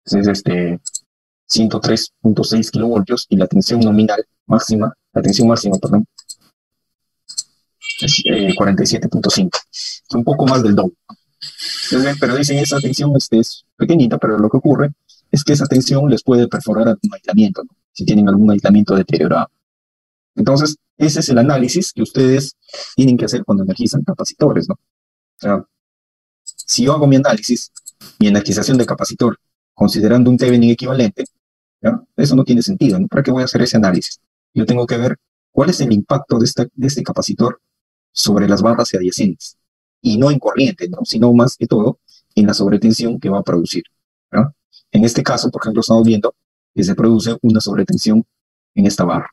Speaker 1: Es 103.6 kilovoltios y la tensión nominal máxima, la tensión máxima, perdón, es 47.5. Es un poco más del doble. Pero dicen, esa tensión es pequeñita, pero lo que ocurre es que esa tensión les puede perforar algún aislamiento, ¿no? Si tienen algún aislamiento deteriorado. Entonces, ese es el análisis que ustedes tienen que hacer cuando energizan capacitores, ¿no? O sea, si yo hago mi análisis, mi energización de capacitor, considerando un Thevenin equivalente, ¿ya? Eso no tiene sentido, ¿no? ¿Para qué voy a hacer ese análisis? Yo tengo que ver cuál es el impacto de este capacitor sobre las barras adyacentes. Y no en corriente, ¿no? Sino más que todo en la sobretensión que va a producir, ¿no? En este caso, por ejemplo, estamos viendo que se produce una sobretensión en esta barra.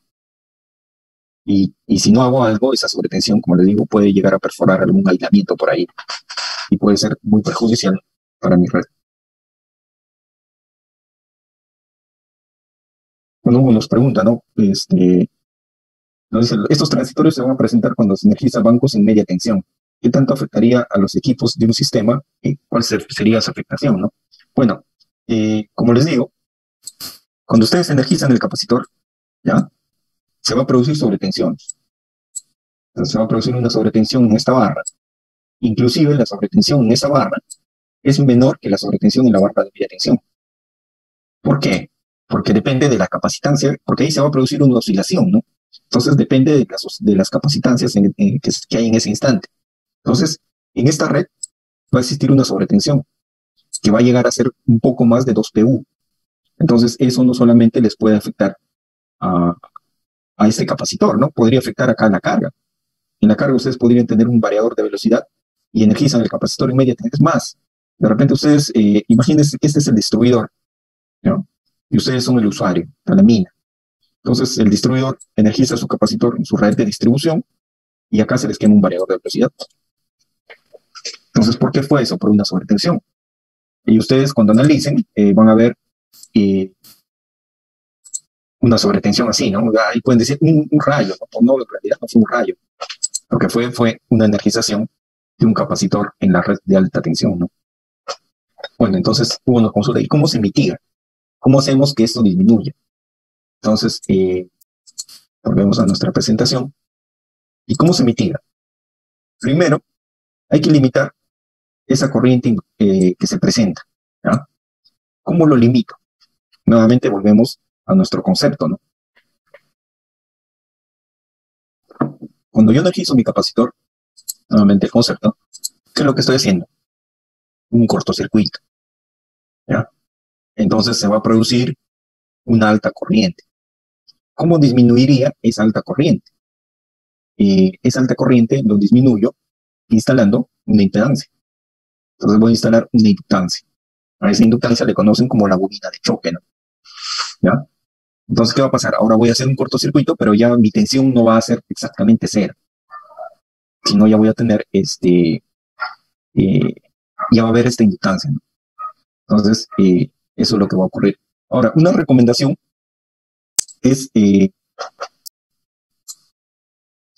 Speaker 1: Y si no hago algo, esa sobretensión, como les digo, puede llegar a perforar algún aislamiento por ahí y puede ser muy perjudicial para mi red. Bueno, uno nos pregunta, ¿no? Nos dice, estos transitorios se van a presentar cuando se energiza bancos en media tensión. ¿Qué tanto afectaría a los equipos de un sistema? ¿Y cuál sería esa afectación, no? Bueno, como les digo, cuando ustedes energizan el capacitor, ¿ya? Se va a producir sobretensión. Entonces se va a producir una sobretensión en esta barra. Inclusive la sobretensión en esa barra es menor que la sobretensión en la barra de media tensión. ¿Por qué? Porque depende de la capacitancia, porque ahí se va a producir una oscilación, ¿no? Entonces depende de las capacitancias que hay en ese instante. Entonces, en esta red va a existir una sobretensión que va a llegar a ser un poco más de 2 PU. Entonces, eso no solamente les puede afectar a este capacitor, ¿no? Podría afectar acá a la carga. En la carga ustedes podrían tener un variador de velocidad y energizan el capacitor inmediatamente. Es más, de repente ustedes, imagínense que este es el distribuidor, ¿no? Y ustedes son el usuario de la mina. Entonces, el distribuidor energiza su capacitor en su red de distribución y acá se les quema un variador de velocidad. Entonces, ¿por qué fue eso? Por una sobretensión. Y ustedes cuando analicen van a ver una sobretensión así, ¿no? Ahí pueden decir un rayo, ¿no? En realidad no fue un rayo. Lo que fue una energización de un capacitor en la red de alta tensión, ¿no? Bueno, entonces hubo una consulta. ¿Y cómo se mitiga? ¿Cómo hacemos que esto disminuya? Entonces, volvemos a nuestra presentación. ¿Y cómo se mitiga? Primero, hay que limitar esa corriente que se presenta, ¿ya? ¿Cómo lo limito? Nuevamente volvemos a nuestro concepto, ¿no? Cuando yo energizo mi capacitor, nuevamente el concepto, ¿qué es lo que estoy haciendo? Un cortocircuito, ¿ya? Entonces se va a producir una alta corriente. ¿Cómo disminuiría esa alta corriente? Esa alta corriente lo disminuyo instalando una impedancia. Entonces voy a instalar una inductancia. A esa inductancia le conocen como la bobina de choque, ¿no? ¿Ya? Entonces, ¿qué va a pasar? Ahora voy a hacer un cortocircuito, pero ya mi tensión no va a ser exactamente cero, sino ya voy a tener ya va a haber esta inductancia, ¿no? Entonces, eso es lo que va a ocurrir. Ahora, una recomendación es, si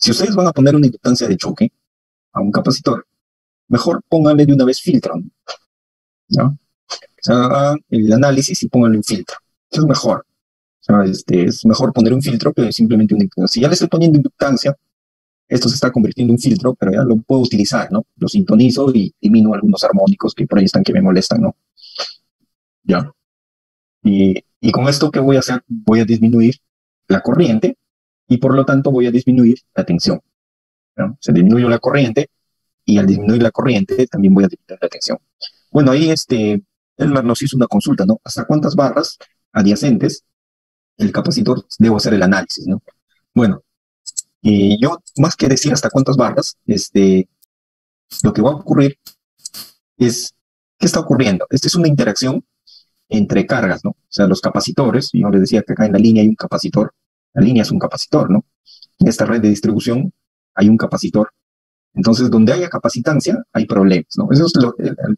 Speaker 1: ustedes van a poner una inductancia de choque a un capacitor, mejor pónganle de una vez filtro, ¿no? O sea, hagan el análisis y pónganle un filtro. Eso es mejor. O sea, es mejor poner un filtro que simplemente una inductancia. Si ya le estoy poniendo inductancia, esto se está convirtiendo en un filtro, pero ya lo puedo utilizar, ¿no? Lo sintonizo y elimino algunos armónicos que por ahí están que me molestan, ¿no? Ya. Y con esto, ¿qué voy a hacer? Voy a disminuir la corriente y por lo tanto voy a disminuir la tensión, ¿no? Se disminuye la corriente y al disminuir la corriente también voy a disminuir la tensión. Bueno, ahí Elmar nos hizo una consulta, ¿no? ¿Hasta cuántas barras adyacentes el capacitor debo hacer el análisis, ¿no? Bueno, yo más que decir hasta cuántas barras, lo que va a ocurrir es, ¿qué está ocurriendo? Esta es una interacción entre cargas, ¿no? O sea, los capacitores, yo les decía que acá en la línea hay un capacitor, la línea es un capacitor, ¿no? En esta red de distribución hay un capacitor. Entonces, donde haya capacitancia, hay problemas, ¿no? Eso es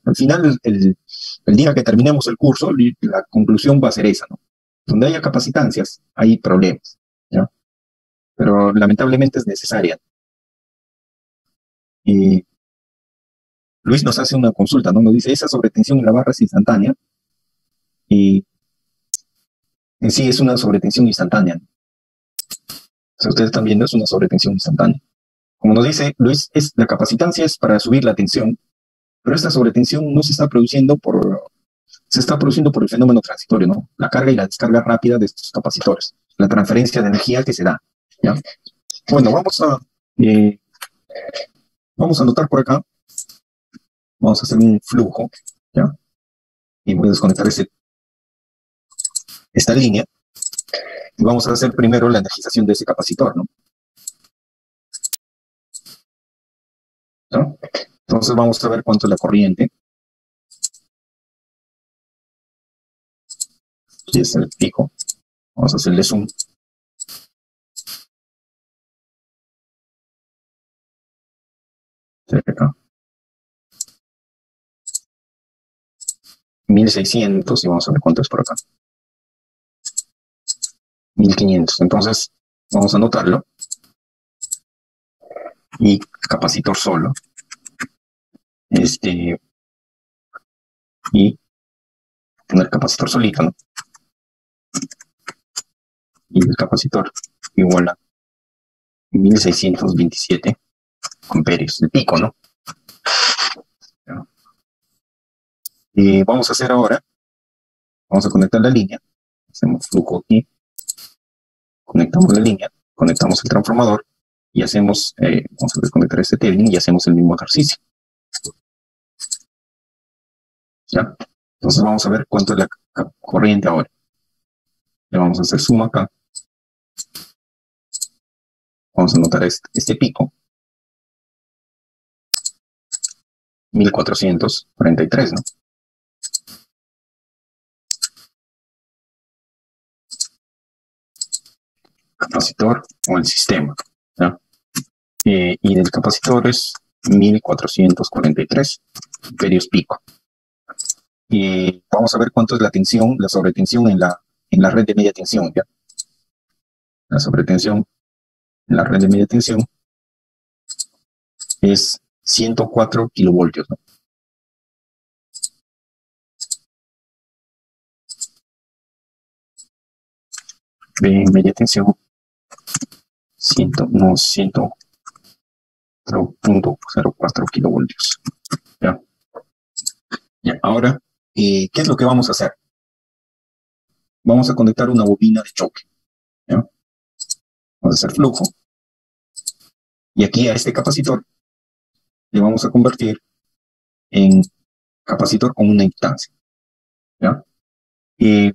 Speaker 1: al final, el día que terminemos el curso, la conclusión va a ser esa, ¿no? Donde haya capacitancias, hay problemas, ¿ya? Pero lamentablemente es necesaria. Luis nos hace una consulta, ¿no? Nos dice, esa sobretensión en la barra es instantánea y en sí es una sobretensión instantánea, ¿no? O sea, ustedes están viendo, es una sobretensión instantánea. Como nos dice Luis, la capacitancia es para subir la tensión, pero esta sobretensión no se está produciendo se está produciendo por el fenómeno transitorio, ¿no? La carga y la descarga rápida de estos capacitores, la transferencia de energía que se da, ¿ya? Bueno, vamos a anotar por acá, vamos a hacer un flujo, ¿ya? Y voy a desconectar esta línea y vamos a hacer primero la energización de ese capacitor, ¿no? ¿No? Entonces vamos a ver cuánto es la corriente. Y es el pico. Vamos a hacerle zoom. cerca, 1600 y vamos a ver cuánto es por acá. 1500. Entonces, vamos a anotarlo. Y capacitor solo. Y poner capacitor solito, ¿no? Y el capacitor igual a 1627 amperios, el pico, ¿no? Vamos a hacer ahora, vamos a conectar la línea, hacemos flujo aquí, conectamos la línea, conectamos el transformador y hacemos, vamos a desconectar este Thevenin y hacemos el mismo ejercicio. ¿Ya? Entonces vamos a ver cuánto es la corriente ahora. Le vamos a hacer suma acá. Vamos a anotar este pico. 1443, ¿no? Capacitor o el sistema, ¿ya? Y del capacitor es 1443 amperios pico. Y vamos a ver cuánto es la tensión, la sobretensión en la red de media tensión, ¿ya? La sobretensión en la red de media tensión es 104 kilovoltios, ¿no? De media tensión, 100.04 kilovoltios. ¿Ya? Ya, ahora, ¿qué es lo que vamos a hacer? Vamos a conectar una bobina de choque. ¿Ya? Vamos a hacer flujo. Y aquí a este capacitor le vamos a convertir en capacitor con una inductancia. ¿Ya? Y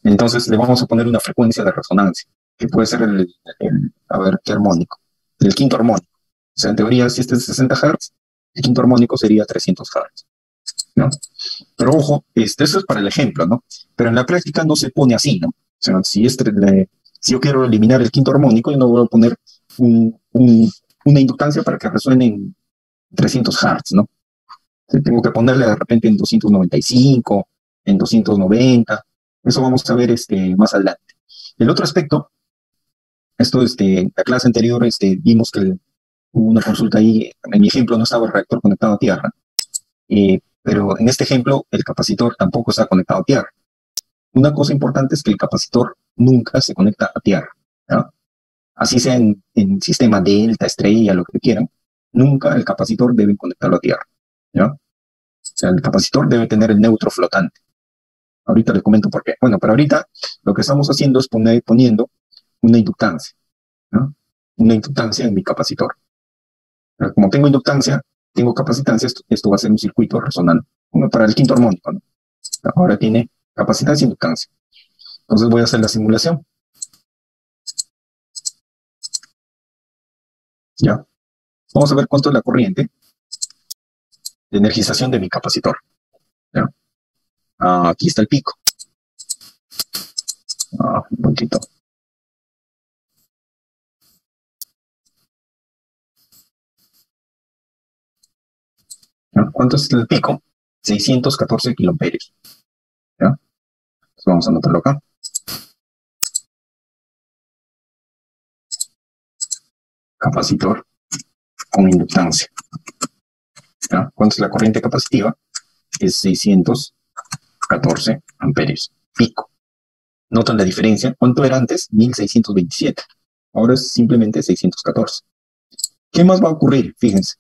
Speaker 1: entonces le vamos a poner una frecuencia de resonancia, que puede ser a ver, ¿qué armónico? El quinto armónico. O sea, en teoría, si este es 60 Hz, el quinto armónico sería 300 Hz. ¿No? Pero ojo, eso es para el ejemplo, ¿no? Pero en la práctica no se pone así, ¿no? O sea, si yo quiero eliminar el quinto armónico, yo no voy a poner una inductancia para que resuene en 300 Hz, ¿no? Tengo que ponerle de repente en 295, en 290. Eso vamos a ver más adelante. El otro aspecto, en la clase anterior vimos que hubo una consulta ahí, en mi ejemplo no estaba el reactor conectado a tierra, pero en este ejemplo el capacitor tampoco está conectado a tierra. Una cosa importante es que el capacitor nunca se conecta a tierra, ¿no? Así sea en sistema delta, estrella, lo que quieran, nunca el capacitor debe conectarlo a tierra, ¿no? O sea, el capacitor debe tener el neutro flotante. Ahorita les comento por qué. Bueno, pero ahorita lo que estamos haciendo es poniendo una inductancia, ¿no? Una inductancia en mi capacitor. Pero como tengo inductancia, tengo capacitancia, esto va a ser un circuito resonante. Como para el quinto armónico, ¿no? Ahora tiene capacitancia e inductancia. Entonces voy a hacer la simulación. Ya. Vamos a ver cuánto es la corriente de energización de mi capacitor. ¿Ya? Aquí está el pico. Un poquito. ¿Ya? ¿Cuánto es el pico? 614 kiloamperios. ¿Ya? Entonces vamos a anotarlo acá. Capacitor con inductancia. ¿Ya? ¿Cuánto es la corriente capacitiva? Es 614 amperios. Pico. ¿Notan la diferencia? ¿Cuánto era antes? 1627. Ahora es simplemente 614. ¿Qué más va a ocurrir? Fíjense.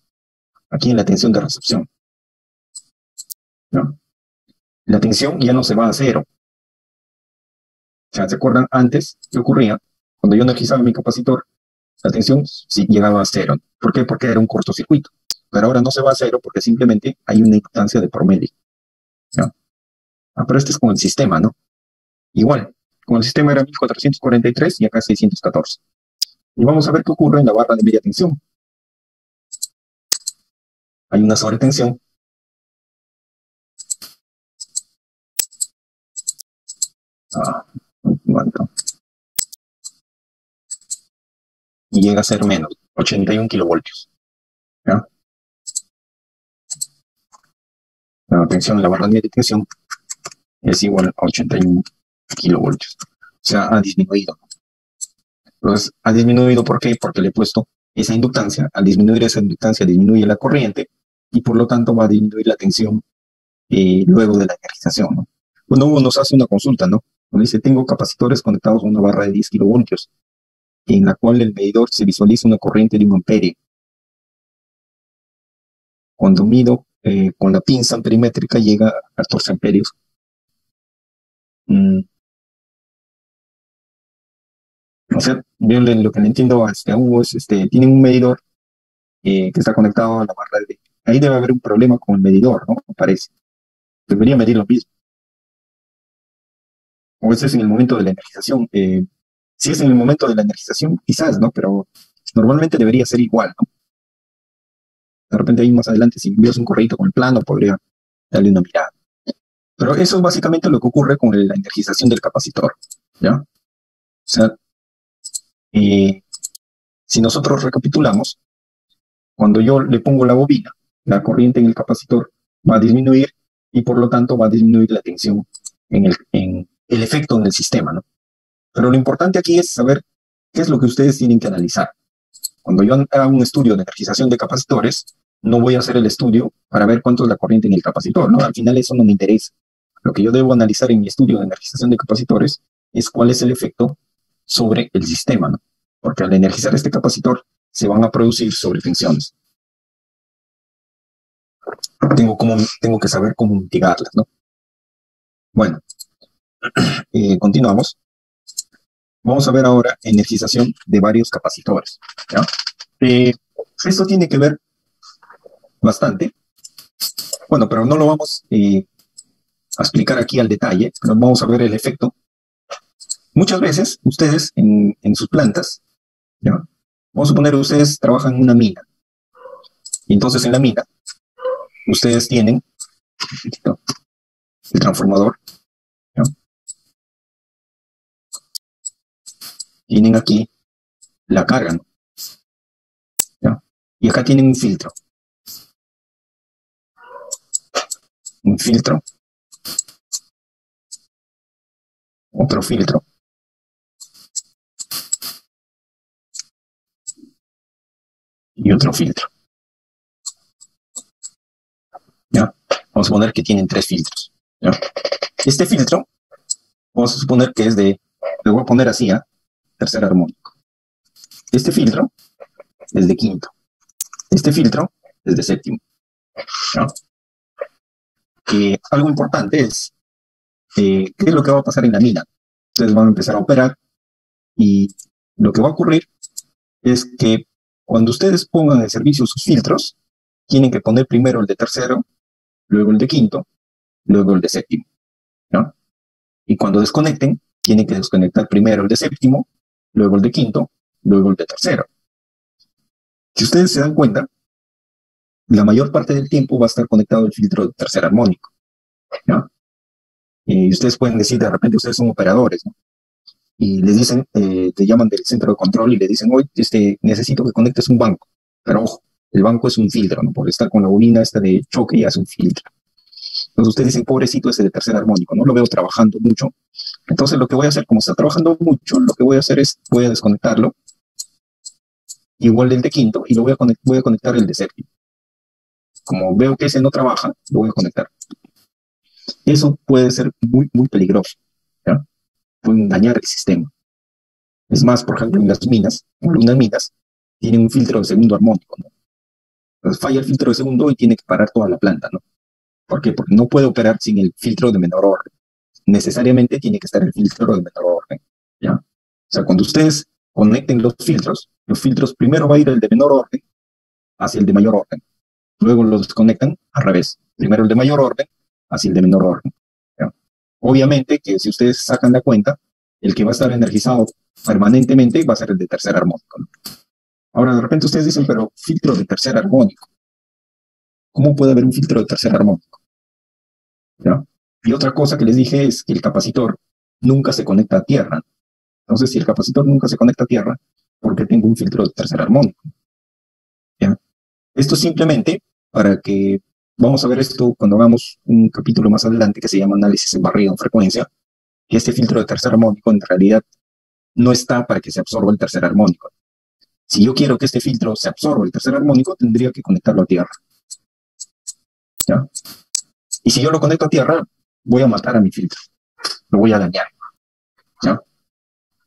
Speaker 1: Aquí en la tensión de recepción. ¿No? La tensión ya no se va a cero. O sea, ¿se acuerdan antes qué ocurría? Cuando yo energizaba mi capacitor, la tensión sí llegaba a cero. ¿Por qué? Porque era un cortocircuito. Pero ahora no se va a cero porque simplemente hay una inductancia de por medio. ¿No? Pero este es con el sistema, ¿no? Igual, con el sistema era 1443 y acá 614. Y vamos a ver qué ocurre en la barra de media tensión. Hay una sobretensión. ¿Cuánto? Y llega a ser menos, 81 kilovoltios. ¿ya? La tensión, la barra de tensión es igual a 81 kilovoltios. O sea, ha disminuido. Entonces, ha disminuido, ¿por qué? Porque le he puesto esa inductancia. Al disminuir esa inductancia, disminuye la corriente y por lo tanto va a disminuir la tensión luego de la energización, ¿no? Cuando uno nos hace una consulta, ¿no? Nos dice, tengo capacitores conectados a una barra de 10 kilovoltios, en la cual el medidor se visualiza una corriente de 1 amperio. Cuando mido con la pinza amperímetrica llega a 14 amperios. O sea, yo lo que le entiendo a Hugo es, tienen un medidor que está conectado a la barra de... Ahí debe haber un problema con el medidor, ¿no? Parece. Debería medir lo mismo. O ese es en el momento de la energización. Si es en el momento de la energización, quizás, ¿no? Pero normalmente debería ser igual, ¿no? De repente ahí más adelante, si envías un correo con el plano, podría darle una mirada. Pero eso es básicamente lo que ocurre con la energización del capacitor, ¿ya? O sea, si nosotros recapitulamos, cuando yo le pongo la bobina, la corriente en el capacitor va a disminuir y por lo tanto va a disminuir la tensión en el efecto en el sistema, ¿no? Pero lo importante aquí es saber qué es lo que ustedes tienen que analizar. Cuando yo haga un estudio de energización de capacitores, no voy a hacer el estudio para ver cuánto es la corriente en el capacitor, ¿no? Al final eso no me interesa. Lo que yo debo analizar en mi estudio de energización de capacitores es cuál es el efecto sobre el sistema, ¿no? Porque al energizar este capacitor se van a producir sobretensiones. Tengo que saber cómo mitigarlas, ¿no? Bueno, continuamos. Vamos a ver ahora energización de varios capacitores, ¿ya? Esto tiene que ver bastante. Bueno, pero no lo vamos a explicar aquí al detalle, pero vamos a ver el efecto. Muchas veces ustedes en sus plantas, ¿ya? Vamos a suponer que ustedes trabajan en una mina. Y entonces en la mina, ustedes tienen el transformador, ¿ya? Tienen aquí la carga, ¿no? ¿Ya? Y acá tienen un filtro, otro filtro, y otro filtro, ¿ya? Vamos a suponer que tienen 3 filtros, ¿ya? Este filtro, vamos a suponer que es de, le voy a poner así, ¿eh? Tercer armónico. Este filtro es de quinto. Este filtro es de séptimo, ¿no? Algo importante es, ¿qué es lo que va a pasar en la mina? Ustedes van a empezar a operar y lo que va a ocurrir es que cuando ustedes pongan en servicio sus filtros, tienen que poner primero el de tercero, luego el de quinto, luego el de séptimo, ¿no? Y cuando desconecten, tienen que desconectar primero el de séptimo, luego el de quinto, luego el de tercero. Si ustedes se dan cuenta, la mayor parte del tiempo va a estar conectado el filtro de tercer armónico, ¿no? Y ustedes pueden decir, de repente ustedes son operadores, ¿no? Y les dicen, te llaman del centro de control y le dicen, hoy necesito que conectes un banco. Pero ojo, el banco es un filtro, ¿no? Por estar con la bobina esta de choque y hace un filtro. Entonces ustedes dicen, pobrecito ese de tercer armónico, no lo veo trabajando mucho. Entonces lo que voy a hacer, como está trabajando mucho, lo que voy a hacer es, voy a desconectarlo, igual del de quinto, y voy a conectar el de séptimo. Como veo que ese no trabaja, lo voy a conectar. Eso puede ser muy, muy peligroso, ¿ya? Pueden dañar el sistema. Es más, por ejemplo, en las minas, en algunas minas, tienen un filtro de segundo armónico, ¿no? Entonces falla el filtro de segundo y tiene que parar toda la planta, ¿no? ¿Por qué? Porque no puede operar sin el filtro de menor orden. Necesariamente tiene que estar el filtro de menor orden, ¿ya? O sea, cuando ustedes conecten los filtros primero va a ir el de menor orden hacia el de mayor orden. Luego los desconectan al revés. Primero el de mayor orden hacia el de menor orden, ¿ya? Obviamente que si ustedes sacan la cuenta, el que va a estar energizado permanentemente va a ser el de tercer armónico, ¿no? Ahora, de repente ustedes dicen, pero filtro de tercer armónico. ¿Cómo puede haber un filtro de tercer armónico? ¿Ya? Y otra cosa que les dije es que el capacitor nunca se conecta a tierra. Entonces, si el capacitor nunca se conecta a tierra, ¿por qué tengo un filtro de tercer armónico? ¿Ya? Esto simplemente para que, vamos a ver esto cuando hagamos un capítulo más adelante que se llama análisis en barrido en frecuencia, que este filtro de tercer armónico en realidad no está para que se absorba el tercer armónico. Si yo quiero que este filtro se absorba el tercer armónico, tendría que conectarlo a tierra. ¿Ya? Y si yo lo conecto a tierra, voy a matar a mi filtro. Lo voy a dañar. ¿Ya?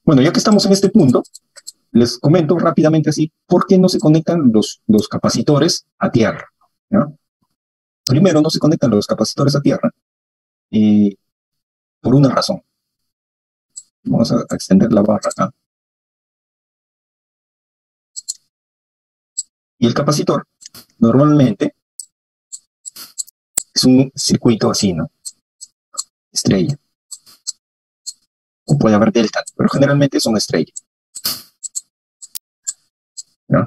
Speaker 1: Bueno, ya que estamos en este punto, les comento rápidamente así por qué no se conectan los capacitores a tierra. ¿Ya? Primero, no se conectan los capacitores a tierra por una razón. Vamos a extender la barra acá. Y el capacitor normalmente es un circuito así, ¿no? Estrella. O puede haber delta, pero generalmente son estrellas. ¿No?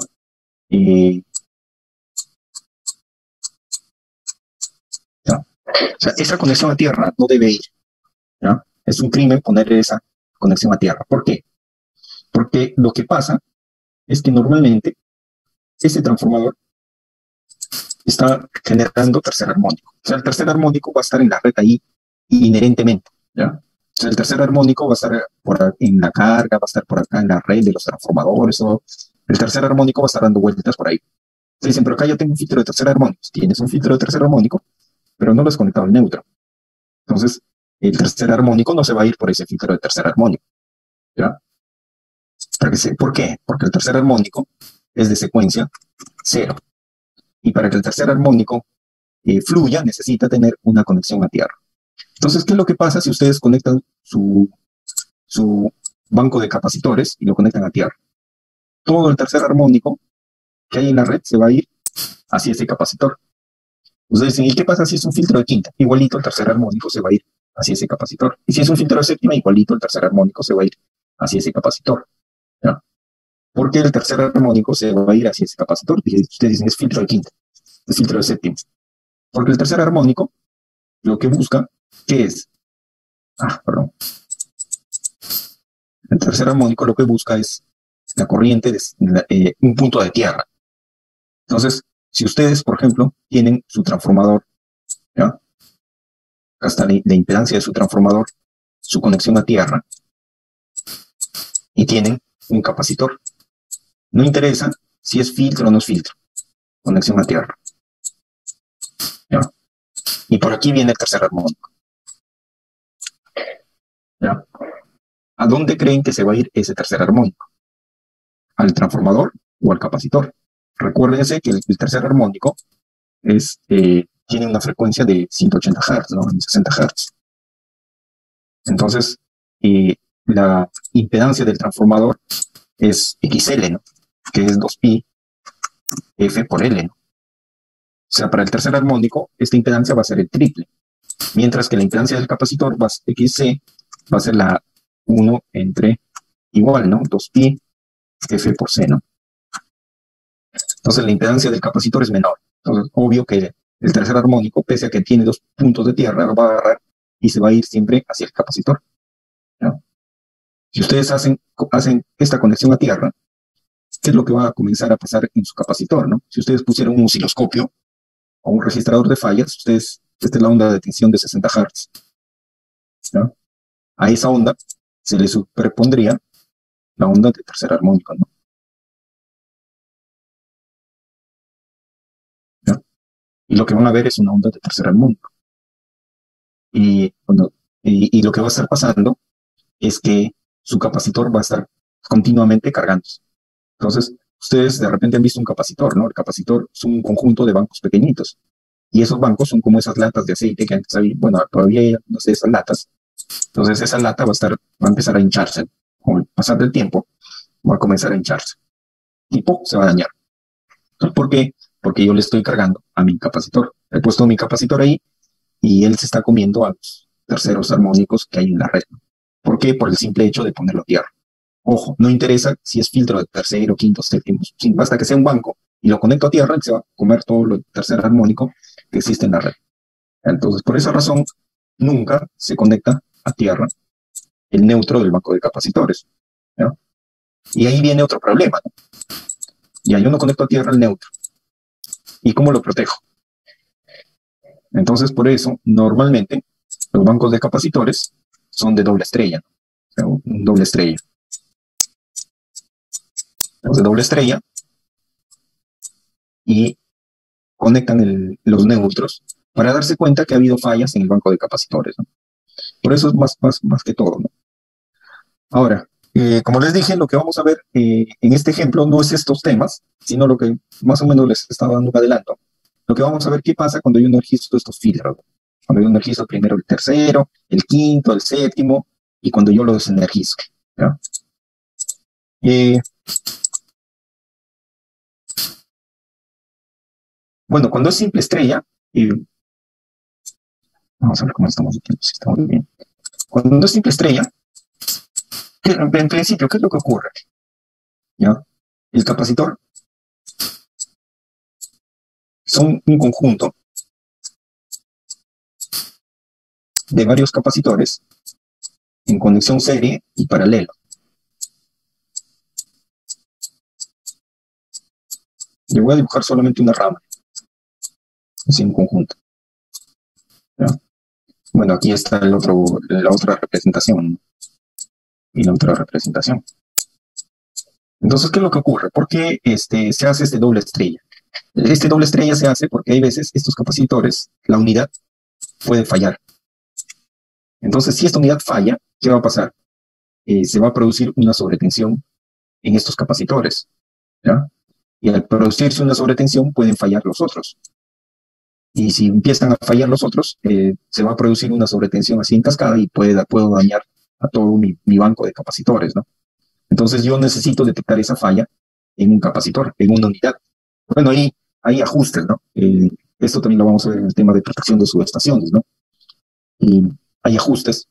Speaker 1: ¿no? O sea, esa conexión a tierra no debe ir. ¿no? Es un crimen poner esa conexión a tierra. ¿Por qué? Porque lo que pasa es que normalmente ese transformador está generando tercer armónico. O sea, el tercer armónico va a estar en la red ahí inherentemente. ¿ya? O sea, el tercer armónico va a estar en la carga, va a estar por acá en la red de los transformadores. El tercer armónico va a estar dando vueltas por ahí. Te dicen, pero acá yo tengo un filtro de tercer armónico. Tienes un filtro de tercer armónico, pero no lo has conectado al neutro. Entonces, el tercer armónico no se va a ir por ese filtro de tercer armónico. ¿ya? ¿Por qué? Porque el tercer armónico es de secuencia 0. Y para que el tercer armónico fluya, necesita tener una conexión a tierra. Entonces, ¿qué es lo que pasa si ustedes conectan su banco de capacitores y lo conectan a tierra? Todo el tercer armónico que hay en la red se va a ir hacia ese capacitor. Ustedes dicen, ¿y qué pasa si es un filtro de quinta? Igualito el tercer armónico se va a ir hacia ese capacitor. Y si es un filtro de séptima, igualito el tercer armónico se va a ir hacia ese capacitor. ¿ya? ¿Por qué el tercer armónico se va a ir hacia ese capacitor? Ustedes dicen, es filtro de quinta, es filtro de séptima. Porque el tercer armónico lo que busca, ¿qué es? Perdón. El tercer armónico lo que busca es la corriente de un punto de tierra. Entonces, si ustedes, por ejemplo, tienen su transformador, ¿ya? Hasta la impedancia de su transformador, su conexión a tierra, y tienen un capacitor. No interesa si es filtro o no es filtro, conexión a tierra. ¿ya? Y por aquí viene el tercer armónico. ¿ya? ¿A dónde creen que se va a ir ese tercer armónico? ¿Al transformador o al capacitor? Recuérdense que el tercer armónico tiene una frecuencia de 180 Hz, ¿no? 60 Hz. Entonces, la impedancia del transformador es XL, ¿no? Que es 2pi F por L, ¿no? O sea, para el tercer armónico, esta impedancia va a ser el triple, mientras que la impedancia del capacitor, XC, va a ser la 1 entre igual, ¿no? 2pi F por C, ¿no? Entonces, la impedancia del capacitor es menor. Entonces, obvio que el tercer armónico, pese a que tiene 2 puntos de tierra, lo va a agarrar y se va a ir siempre hacia el capacitor. ¿no? Si ustedes hacen esta conexión a tierra, ¿qué es lo que va a comenzar a pasar en su capacitor? ¿no? Si ustedes pusieron un osciloscopio o un registrador de fallas, esta es la onda de tensión de 60 Hz. ¿no? A esa onda se le superpondría la onda de tercer armónico. ¿no? ¿no? Y lo que van a ver es una onda de tercer armónico. Y lo que va a estar pasando es que su capacitor va a estar continuamente cargándose. Entonces, ustedes de repente han visto un capacitor, ¿no? El capacitor es un conjunto de bancos pequeñitos. Y esos bancos son como esas latas de aceite que antes había, bueno, todavía hay, no sé, esas latas. Entonces, esa lata va a empezar a hincharse. Con el pasar del tiempo, va a comenzar a hincharse. Y se va a dañar. ¿Por qué? Porque yo le estoy cargando a mi capacitor. He puesto mi capacitor ahí y él se está comiendo a los terceros armónicos que hay en la red. ¿Por qué? Por el simple hecho de ponerlo a tierra. Ojo, no interesa si es filtro de tercero, quinto, séptimo. Basta que sea un banco y lo conecto a tierra, se va a comer todo lo tercer armónico que existe en la red. Entonces, por esa razón, nunca se conecta a tierra el neutro del banco de capacitores. ¿no? Y ahí viene otro problema. ¿no? Ya yo no conecto a tierra el neutro. ¿Y cómo lo protejo? Entonces, por eso, normalmente, los bancos de capacitores son de doble estrella, ¿no? O sea, un doble estrella. Los de doble estrella y conectan los neutros para darse cuenta que ha habido fallas en el banco de capacitores, ¿no? Por eso es más que todo, ¿no? Ahora, como les dije, lo que vamos a ver en este ejemplo no es estos temas, sino lo que más o menos les estaba dando un adelanto. Lo que vamos a ver qué pasa cuando yo no registro estos filtros. Cuando yo no registro primero el tercero, el quinto, el séptimo, y cuando yo lo desenergizo, ¿ya? Bueno, cuando es simple estrella, vamos a ver cómo estamos aquí, si está muy bien. Cuando es simple estrella, en principio, ¿qué es lo que ocurre? ¿Ya? El capacitor son un conjunto de varios capacitores en conexión serie y paralelo. Yo voy a dibujar solamente una rama, así en conjunto, ¿ya? Bueno, aquí está la otra representación y la otra representación. Entonces, ¿qué es lo que ocurre? ¿Por qué se hace este doble estrella? Este doble estrella se hace porque hay veces estos capacitores, la unidad puede fallar. Entonces, si esta unidad falla, ¿qué va a pasar? Se va a producir una sobretensión en estos capacitores, ¿ya? Y al producirse una sobretensión pueden fallar los otros. Y si empiezan a fallar los otros, se va a producir una sobretensión así en cascada y puedo dañar a todo mi banco de capacitores, ¿no? Entonces yo necesito detectar esa falla en un capacitor, en una unidad. Bueno, hay ajustes, ¿no? Esto también lo vamos a ver en el tema de protección de subestaciones, ¿no? Y hay ajustes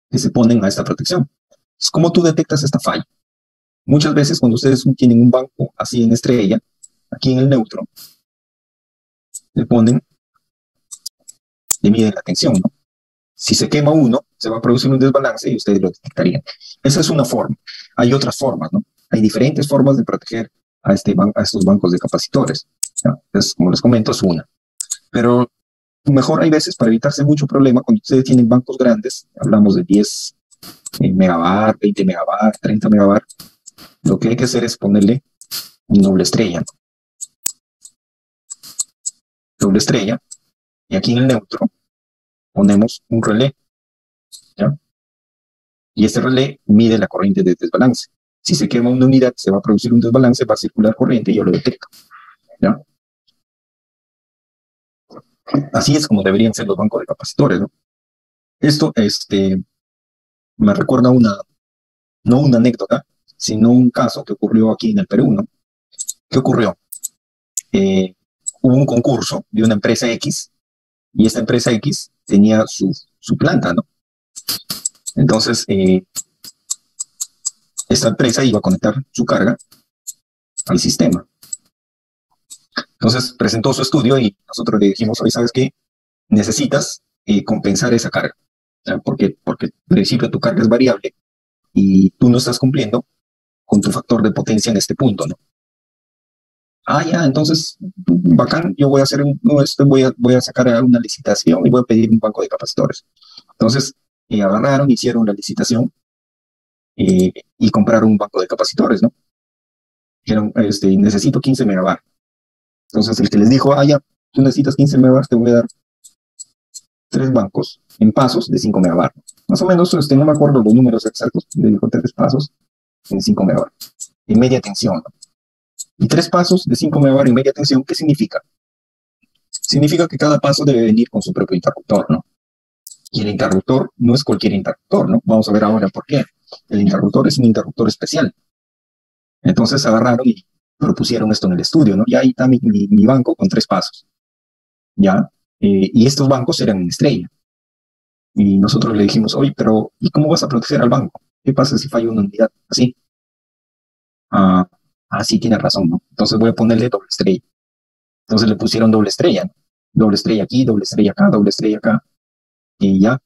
Speaker 1: que se ponen a esta protección. Entonces, ¿cómo tú detectas esta falla? Muchas veces cuando ustedes tienen un banco así en estrella, aquí en el neutro, le miden la tensión, ¿no? Si se quema uno, se va a producir un desbalance y ustedes lo detectarían. Esa es una forma. Hay otras formas, ¿no? Hay diferentes formas de proteger a estos bancos de capacitores, ¿ya? Entonces, como les comento, es una. Pero mejor hay veces para evitarse mucho problema cuando ustedes tienen bancos grandes, hablamos de 10 megabar, 20 megabar, 30 megabar, lo que hay que hacer es ponerle un doble estrella, ¿no? Doble estrella, y aquí en el neutro ponemos un relé, ¿ya? Y este relé mide la corriente de desbalance. Si se quema una unidad, se va a producir un desbalance, va a circular corriente y yo lo detecto, ¿ya? Así es como deberían ser los bancos de capacitores, ¿no? Esto me recuerda no una anécdota, sino un caso que ocurrió aquí en el Perú, ¿no? ¿Qué ocurrió? Hubo un concurso de una empresa X y esta empresa X tenía su planta, ¿no? Entonces, esta empresa iba a conectar su carga al sistema. Entonces presentó su estudio y nosotros le dijimos, oye, ¿sabes qué? Necesitas compensar esa carga, ¿ya? Porque en principio tu carga es variable y tú no estás cumpliendo con tu factor de potencia en este punto, ¿no? Ah, ya, entonces, bacán, yo voy a hacer voy a sacar una licitación y voy a pedir un banco de capacitores. Entonces, agarraron, hicieron la licitación y compraron un banco de capacitores, ¿no? Dijeron, necesito 15 megabar. Entonces, el que les dijo, ah, ya, tú necesitas 15 megabar, te voy a dar 3 bancos en pasos de 5 megabar. Más o menos, no me acuerdo los números exactos, le dijo 3 pasos en 5 megabar, en media tensión, ¿no? Y 3 pasos de 5 megabar en media tensión, ¿qué significa? Significa que cada paso debe venir con su propio interruptor, ¿no? Y el interruptor no es cualquier interruptor, ¿no? Vamos a ver ahora por qué. El interruptor es un interruptor especial. Entonces agarraron y propusieron esto en el estudio, ¿no? Ya ahí está mi banco con 3 pasos, ¿ya? Y estos bancos eran en estrella. Y nosotros le dijimos, oye, pero ¿y cómo vas a proteger al banco? ¿Qué pasa si falla una unidad? Así. Sí, tiene razón, ¿no? Entonces voy a ponerle doble estrella. Entonces le pusieron doble estrella, ¿no? Doble estrella aquí, doble estrella acá, doble estrella acá. Y ya.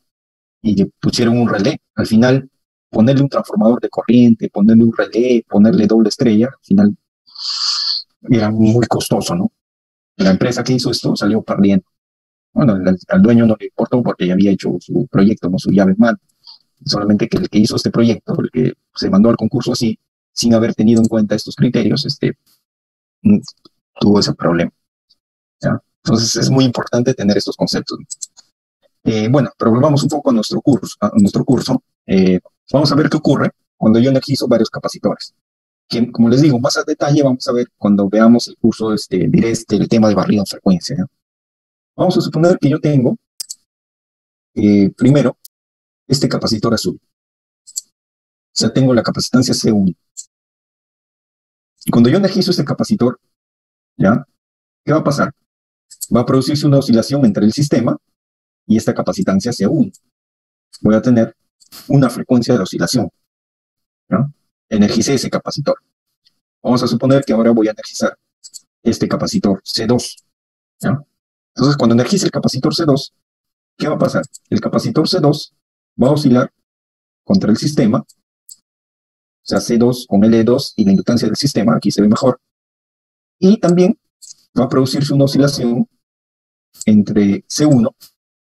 Speaker 1: Y le pusieron un relé. Al final, ponerle un transformador de corriente, ponerle un relé, ponerle doble estrella, al final era muy costoso, ¿no? La empresa que hizo esto salió perdiendo. Bueno, al dueño no le importó porque ya había hecho su proyecto, no su llave en mano. Solamente que el que hizo este proyecto, el que se mandó al concurso así, sin haber tenido en cuenta estos criterios, mm, tuvo ese problema. ¿Ya? Entonces es muy importante tener estos conceptos. Bueno, pero volvamos un poco a nuestro curso. Vamos a ver qué ocurre cuando yo energizo varios capacitores. Que, como les digo, más a detalle vamos a ver cuando veamos el curso, diré el tema de barrido en frecuencia. ¿Ya? Vamos a suponer que yo tengo, primero, este capacitor azul. O sea, tengo la capacitancia C1. Y cuando yo energizo este capacitor, ¿ya? ¿Qué va a pasar? Va a producirse una oscilación entre el sistema y esta capacitancia C1. Voy a tener una frecuencia de oscilación. ¿Ya? Energicé ese capacitor. Vamos a suponer que ahora voy a energizar este capacitor C2. ¿Ya? Entonces, cuando energice el capacitor C2, ¿qué va a pasar? El capacitor C2 va a oscilar contra el sistema, o sea, C2 con L2 y la inductancia del sistema, aquí se ve mejor, y también va a producirse una oscilación entre C1,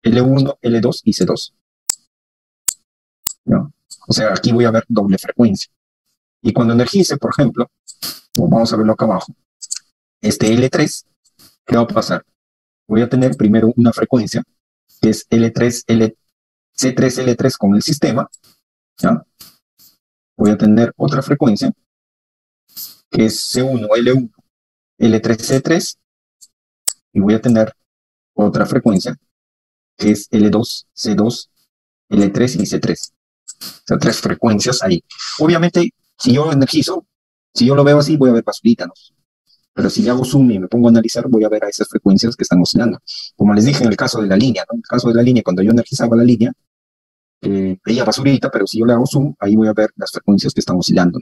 Speaker 1: L1, L2 y C2. ¿No? O sea, aquí voy a ver doble frecuencia. Y cuando energice, por ejemplo, vamos a verlo acá abajo, este L3, ¿qué va a pasar? Voy a tener primero una frecuencia, que es C3L3 con el sistema, ¿ya? Voy a tener otra frecuencia, que es C1L1, L3C3, y voy a tener otra frecuencia, que es L2C2, L3 y C3. O sea, tres frecuencias ahí. Obviamente, si yo energizo, si yo lo veo así, voy a ver basurita, ¿no? Pero si le hago zoom y me pongo a analizar, voy a ver a esas frecuencias que están oscilando. Como les dije en el caso de la línea, ¿no? En el caso de la línea, cuando yo energizaba la línea, veía basurita, pero si yo le hago zoom, ahí voy a ver las frecuencias que están oscilando.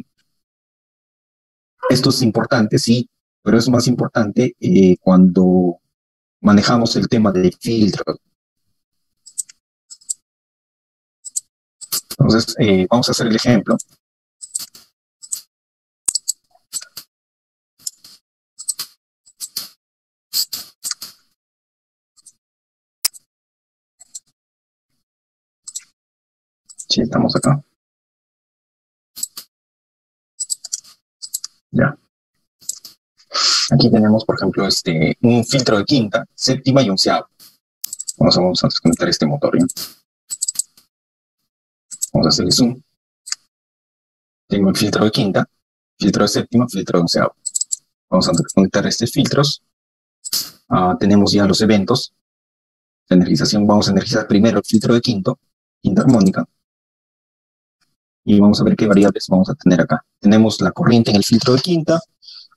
Speaker 1: Esto es importante, sí, pero es más importante cuando manejamos el tema de filtro. Entonces, vamos a hacer el ejemplo. Sí, estamos acá. Ya. Aquí tenemos, por ejemplo, un filtro de quinta, séptima y onceava. Vamos a desconectar este motor, ¿ya? Vamos a hacer el zoom. Tengo el filtro de quinta, filtro de séptima, filtro de onceava. Vamos a desconectar estos filtros. Tenemos ya los eventos de energización. Vamos a energizar primero el filtro de quinta armónica. Y vamos a ver qué variables vamos a tener acá. Tenemos la corriente en el filtro de quinta,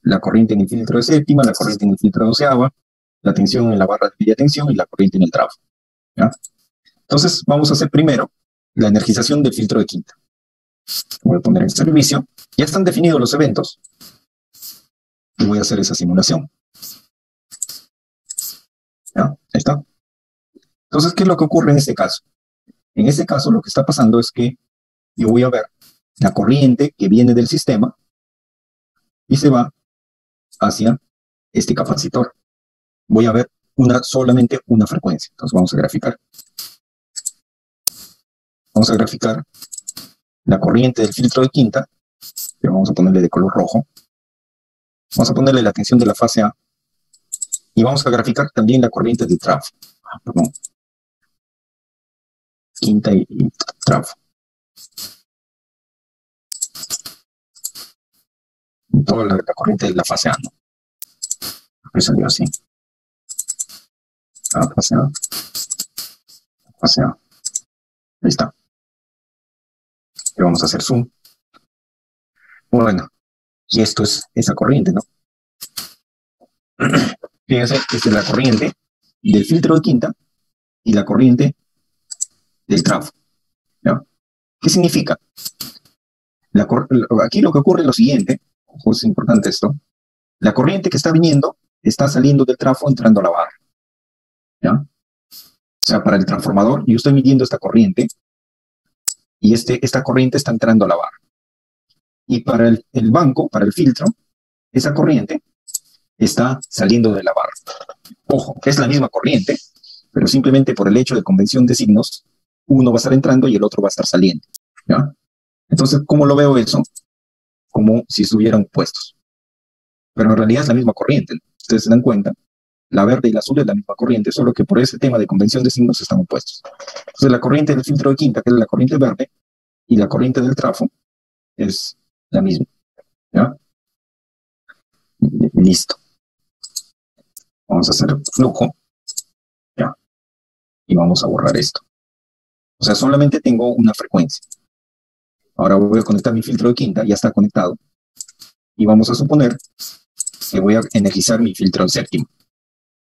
Speaker 1: la corriente en el filtro de séptima, la corriente en el filtro de onceava, la tensión en la barra de media tensión y la corriente en el trafo. ¿Ya? Entonces, vamos a hacer primero la energización del filtro de quinta. Voy a poner en servicio. Ya están definidos los eventos. Y voy a hacer esa simulación. ¿Ya? Ahí está. Entonces, ¿qué es lo que ocurre en este caso? En este caso, lo que está pasando es que yo voy a ver la corriente que viene del sistema y se va hacia este capacitor. Voy a ver solamente una frecuencia. Entonces vamos a graficar. Vamos a graficar la corriente del filtro de quinta, que vamos a ponerle de color rojo. Vamos a ponerle la tensión de la fase A. Y vamos a graficar también la corriente del trafo. Perdón. Quinta y trafo. Toda la corriente de la fase A, ¿no? Que salió así. Fase A. Fase A. Ahí está. Y vamos a hacer zoom. Bueno, y esto es esa corriente, ¿no? Fíjense, esta es la corriente del filtro de quinta y la corriente del trafo. ¿Ya? ¿Qué significa? Aquí lo que ocurre es lo siguiente, ojo, es importante esto. La corriente que está viniendo está saliendo del trafo entrando a la barra. ¿Ya? O sea, para el transformador, yo estoy midiendo esta corriente y esta corriente está entrando a la barra. Y para el banco, para el filtro, esa corriente está saliendo de la barra. Ojo, es la misma corriente, pero simplemente por el hecho de convención de signos, uno va a estar entrando y el otro va a estar saliendo. ¿Ya? Entonces, ¿cómo lo veo eso? Como si estuvieran opuestos. Pero en realidad es la misma corriente, ¿no? Ustedes se dan cuenta, la verde y la azul es la misma corriente, solo que por ese tema de convención de signos están opuestos. Entonces, la corriente del filtro de quinta, que es la corriente verde, y la corriente del trafo es la misma. ¿Ya? Listo. Vamos a hacer flujo. ¿Ya? Y vamos a borrar esto. O sea, solamente tengo una frecuencia. Ahora voy a conectar mi filtro de quinta, ya está conectado. Y vamos a suponer que voy a energizar mi filtro de séptima.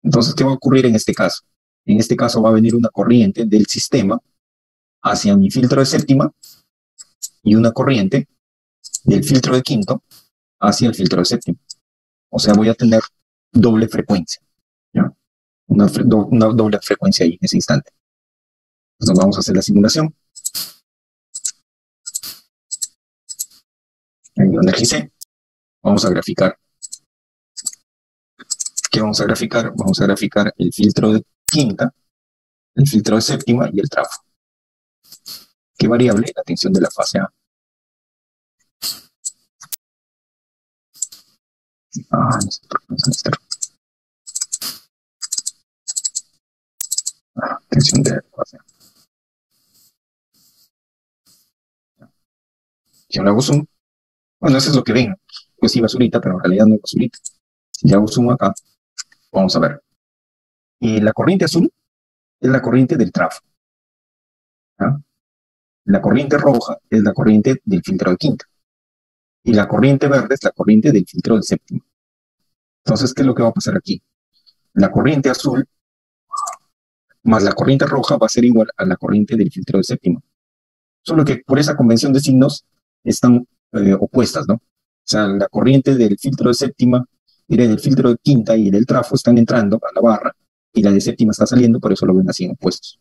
Speaker 1: Entonces, ¿qué va a ocurrir en este caso? En este caso va a venir una corriente del sistema hacia mi filtro de séptima y una corriente del filtro de quinto hacia el filtro de séptima. O sea, voy a tener doble frecuencia. ¿Ya? Una doble frecuencia ahí en ese instante. Entonces vamos a hacer la simulación. Ahí lo energicé. Vamos a graficar. ¿Qué vamos a graficar? Vamos a graficar el filtro de quinta, el filtro de séptima y el trafo. ¿Qué variable? La tensión de la fase A. No sé por qué no sale este. Tensión de la fase A. Si yo le hago zoom, bueno, eso es lo que ven. Pues sí, basurita, pero en realidad no es basurita. Si le hago zoom acá, vamos a ver. Y la corriente azul es la corriente del trafo. ¿Ya? La corriente roja es la corriente del filtro de quinta. Y la corriente verde es la corriente del filtro del séptimo. Entonces, ¿qué es lo que va a pasar aquí? La corriente azul más la corriente roja va a ser igual a la corriente del filtro del séptimo. Solo que por esa convención de signos están opuestas, ¿no? O sea, la corriente del filtro de séptima y del filtro de quinta y del trafo están entrando a la barra y la de séptima está saliendo, por eso lo ven así en opuestos.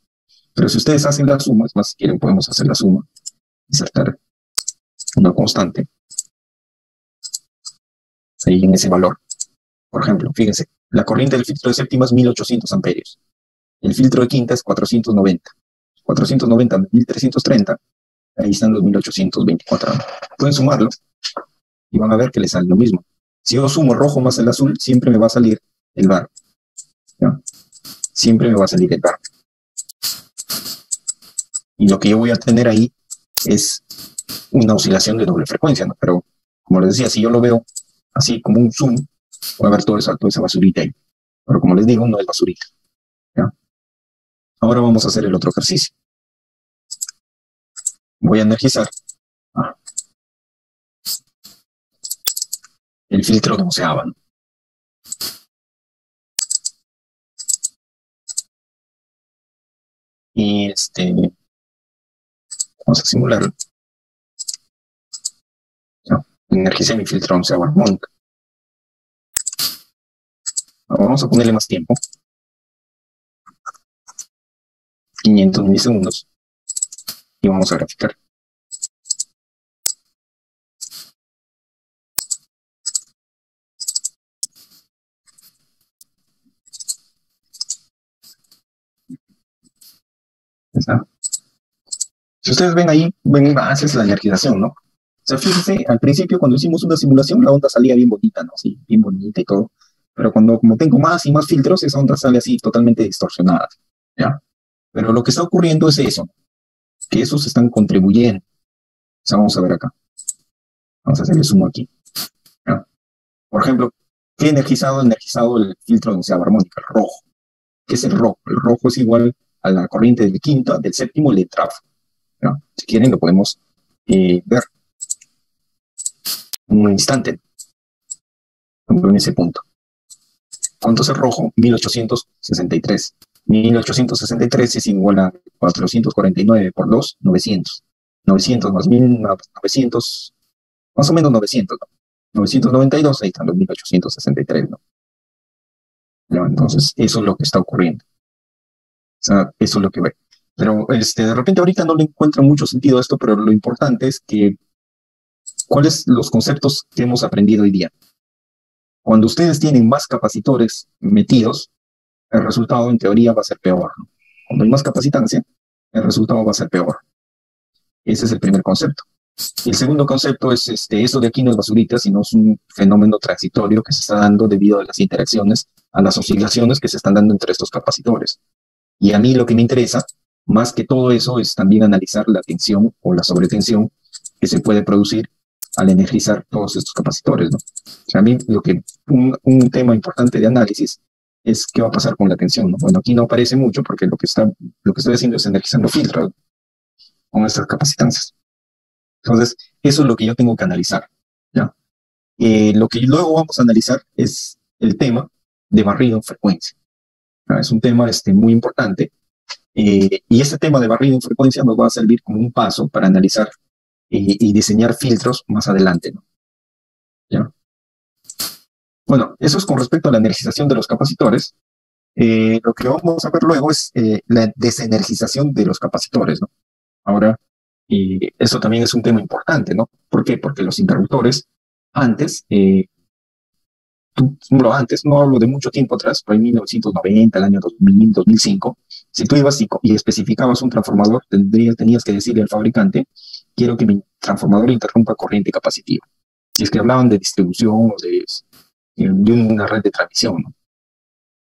Speaker 1: Pero si ustedes hacen las sumas, más si quieren podemos hacer la suma, insertar una constante ahí en ese valor. Por ejemplo, fíjense, la corriente del filtro de séptima es 1800 amperios. El filtro de quinta es 490. 490, 1330, ahí están los 1824. Pueden sumarlo y van a ver que les sale lo mismo. Si yo sumo rojo más el azul, siempre me va a salir el bar. ¿Ya? Siempre me va a salir el bar. Y lo que yo voy a tener ahí es una oscilación de doble frecuencia, ¿no? Pero, como les decía, si yo lo veo así como un zoom, voy a ver toda esa basurita ahí. Pero como les digo, no es basurita. ¿Ya? Ahora vamos a hacer el otro ejercicio. Voy a energizar el filtro de onceava, ¿no? Y vamos a simularlo. ¿No? Energicé mi filtro onceava armónica. Vamos a ponerle más tiempo. 500 milisegundos. Y vamos a graficar. ¿Está? Si ustedes ven ahí, ven, esa es la energización, ¿no? O sea, fíjense, al principio cuando hicimos una simulación, la onda salía bien bonita, ¿no? Sí, bien bonita y todo. Pero como tengo más y más filtros, esa onda sale así totalmente distorsionada, ¿ya? Pero lo que está ocurriendo es eso, que esos están contribuyendo. O sea, vamos a ver acá. Vamos a hacerle zoom aquí. ¿Ya? Por ejemplo, ¿qué energizado? Energizado el filtro de onceava armónica, el rojo. ¿Qué es el rojo? El rojo es igual a la corriente del quinta, del séptimo y del trafo. ¿Ya? Si quieren lo podemos ver en un instante, en ese punto. ¿Cuánto es el rojo? 1863. 1863 es igual a 449 por 2, 900. 900 más 1900, más o menos 900, ¿no? 992, ahí están los 1863, ¿no? ¿No? Entonces, eso es lo que está ocurriendo. O sea, eso es lo que ve. Pero de repente ahorita no le encuentro mucho sentido a esto, pero lo importante es que, ¿cuáles los conceptos que hemos aprendido hoy día? Cuando ustedes tienen más capacitores metidos, el resultado en teoría va a ser peor, ¿no? Cuando hay más capacitancia, el resultado va a ser peor. Ese es el primer concepto. Y el segundo concepto es, eso de aquí no es basurita, sino es un fenómeno transitorio que se está dando debido a las interacciones, a las oscilaciones que se están dando entre estos capacitores. Y a mí lo que me interesa, más que todo eso, es también analizar la tensión o la sobretensión que se puede producir al energizar todos estos capacitores, ¿no? O sea, a mí un tema importante de análisis es qué va a pasar con la tensión, ¿no? Bueno, aquí no aparece mucho porque lo que estoy haciendo es energizando filtros con estas capacitancias. Entonces, eso es lo que yo tengo que analizar, ¿ya? Lo que luego vamos a analizar es el tema de barrido en frecuencia. ¿Ya? Es un tema muy importante, y este tema de barrido en frecuencia nos va a servir como un paso para analizar y diseñar filtros más adelante, ¿no? ¿Ya? Bueno, eso es con respecto a la energización de los capacitores. Lo que vamos a ver luego es la desenergización de los capacitores, ¿no? Ahora, eso también es un tema importante, ¿no? ¿Por qué? Porque los interruptores antes, antes, no hablo de mucho tiempo atrás, pero en 1990, el año 2000, 2005, si tú ibas y especificabas un transformador, tenías que decirle al fabricante, quiero que mi transformador interrumpa corriente capacitiva. Si es que hablaban de distribución o de una red de transmisión, ¿no?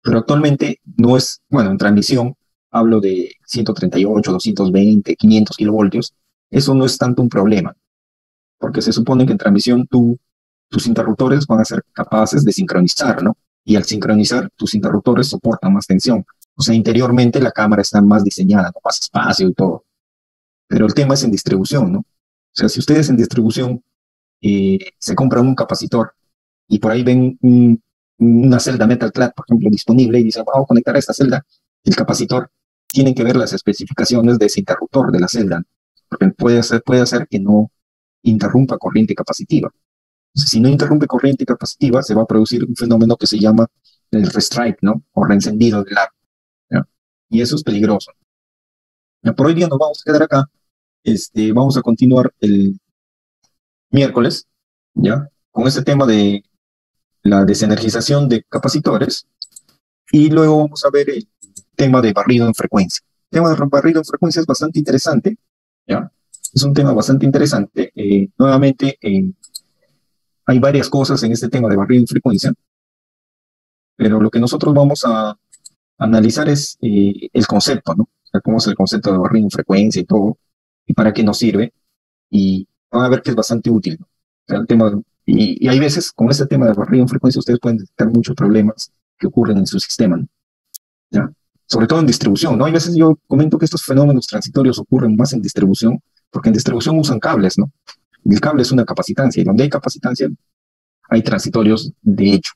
Speaker 1: Pero actualmente no es, bueno, en transmisión hablo de 138, 220, 500 kilovoltios, eso no es tanto un problema, porque se supone que en transmisión tus interruptores van a ser capaces de sincronizar, ¿no? Y al sincronizar, tus interruptores soportan más tensión. O sea, interiormente la cámara está más diseñada, con más espacio y todo. Pero el tema es en distribución, ¿no? O sea, si ustedes en distribución se compran un capacitor y por ahí ven una celda Metal Clad, por ejemplo, disponible y dicen, vamos a conectar a esta celda, el capacitor, tienen que ver las especificaciones de ese interruptor de la celda, porque puede hacer que no interrumpa corriente capacitiva. Si no interrumpe corriente capacitiva, se va a producir un fenómeno que se llama el restrike, ¿no? O reencendido del arco, ¿ya? Y eso es peligroso. Ya, por hoy día nos vamos a quedar acá. Vamos a continuar el miércoles, ¿ya? Con este tema de la desenergización de capacitores. Y luego vamos a ver el tema de barrido en frecuencia. El tema de barrido en frecuencia es bastante interesante, ¿ya? Es un tema bastante interesante. Nuevamente, hay varias cosas en este tema de barrido en frecuencia, pero lo que nosotros vamos a analizar es el concepto, ¿no? O sea, cómo es el concepto de barrido en frecuencia y todo, y para qué nos sirve, y van a ver que es bastante útil, ¿no? O sea, el tema, y hay veces con este tema de barrido en frecuencia ustedes pueden detectar muchos problemas que ocurren en su sistema, ¿no? ¿Ya? Sobre todo en distribución, ¿no? Hay veces yo comento que estos fenómenos transitorios ocurren más en distribución, porque en distribución usan cables, ¿no? Y el cable es una capacitancia, y donde hay capacitancia hay transitorios de hecho.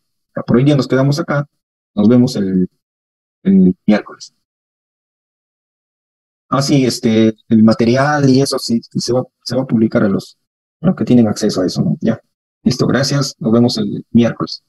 Speaker 1: Por hoy día nos quedamos acá, nos vemos el miércoles. Ah, sí, el material y eso sí, se va a publicar a los que tienen acceso a eso, ¿no? Ya. Listo, gracias, nos vemos el miércoles.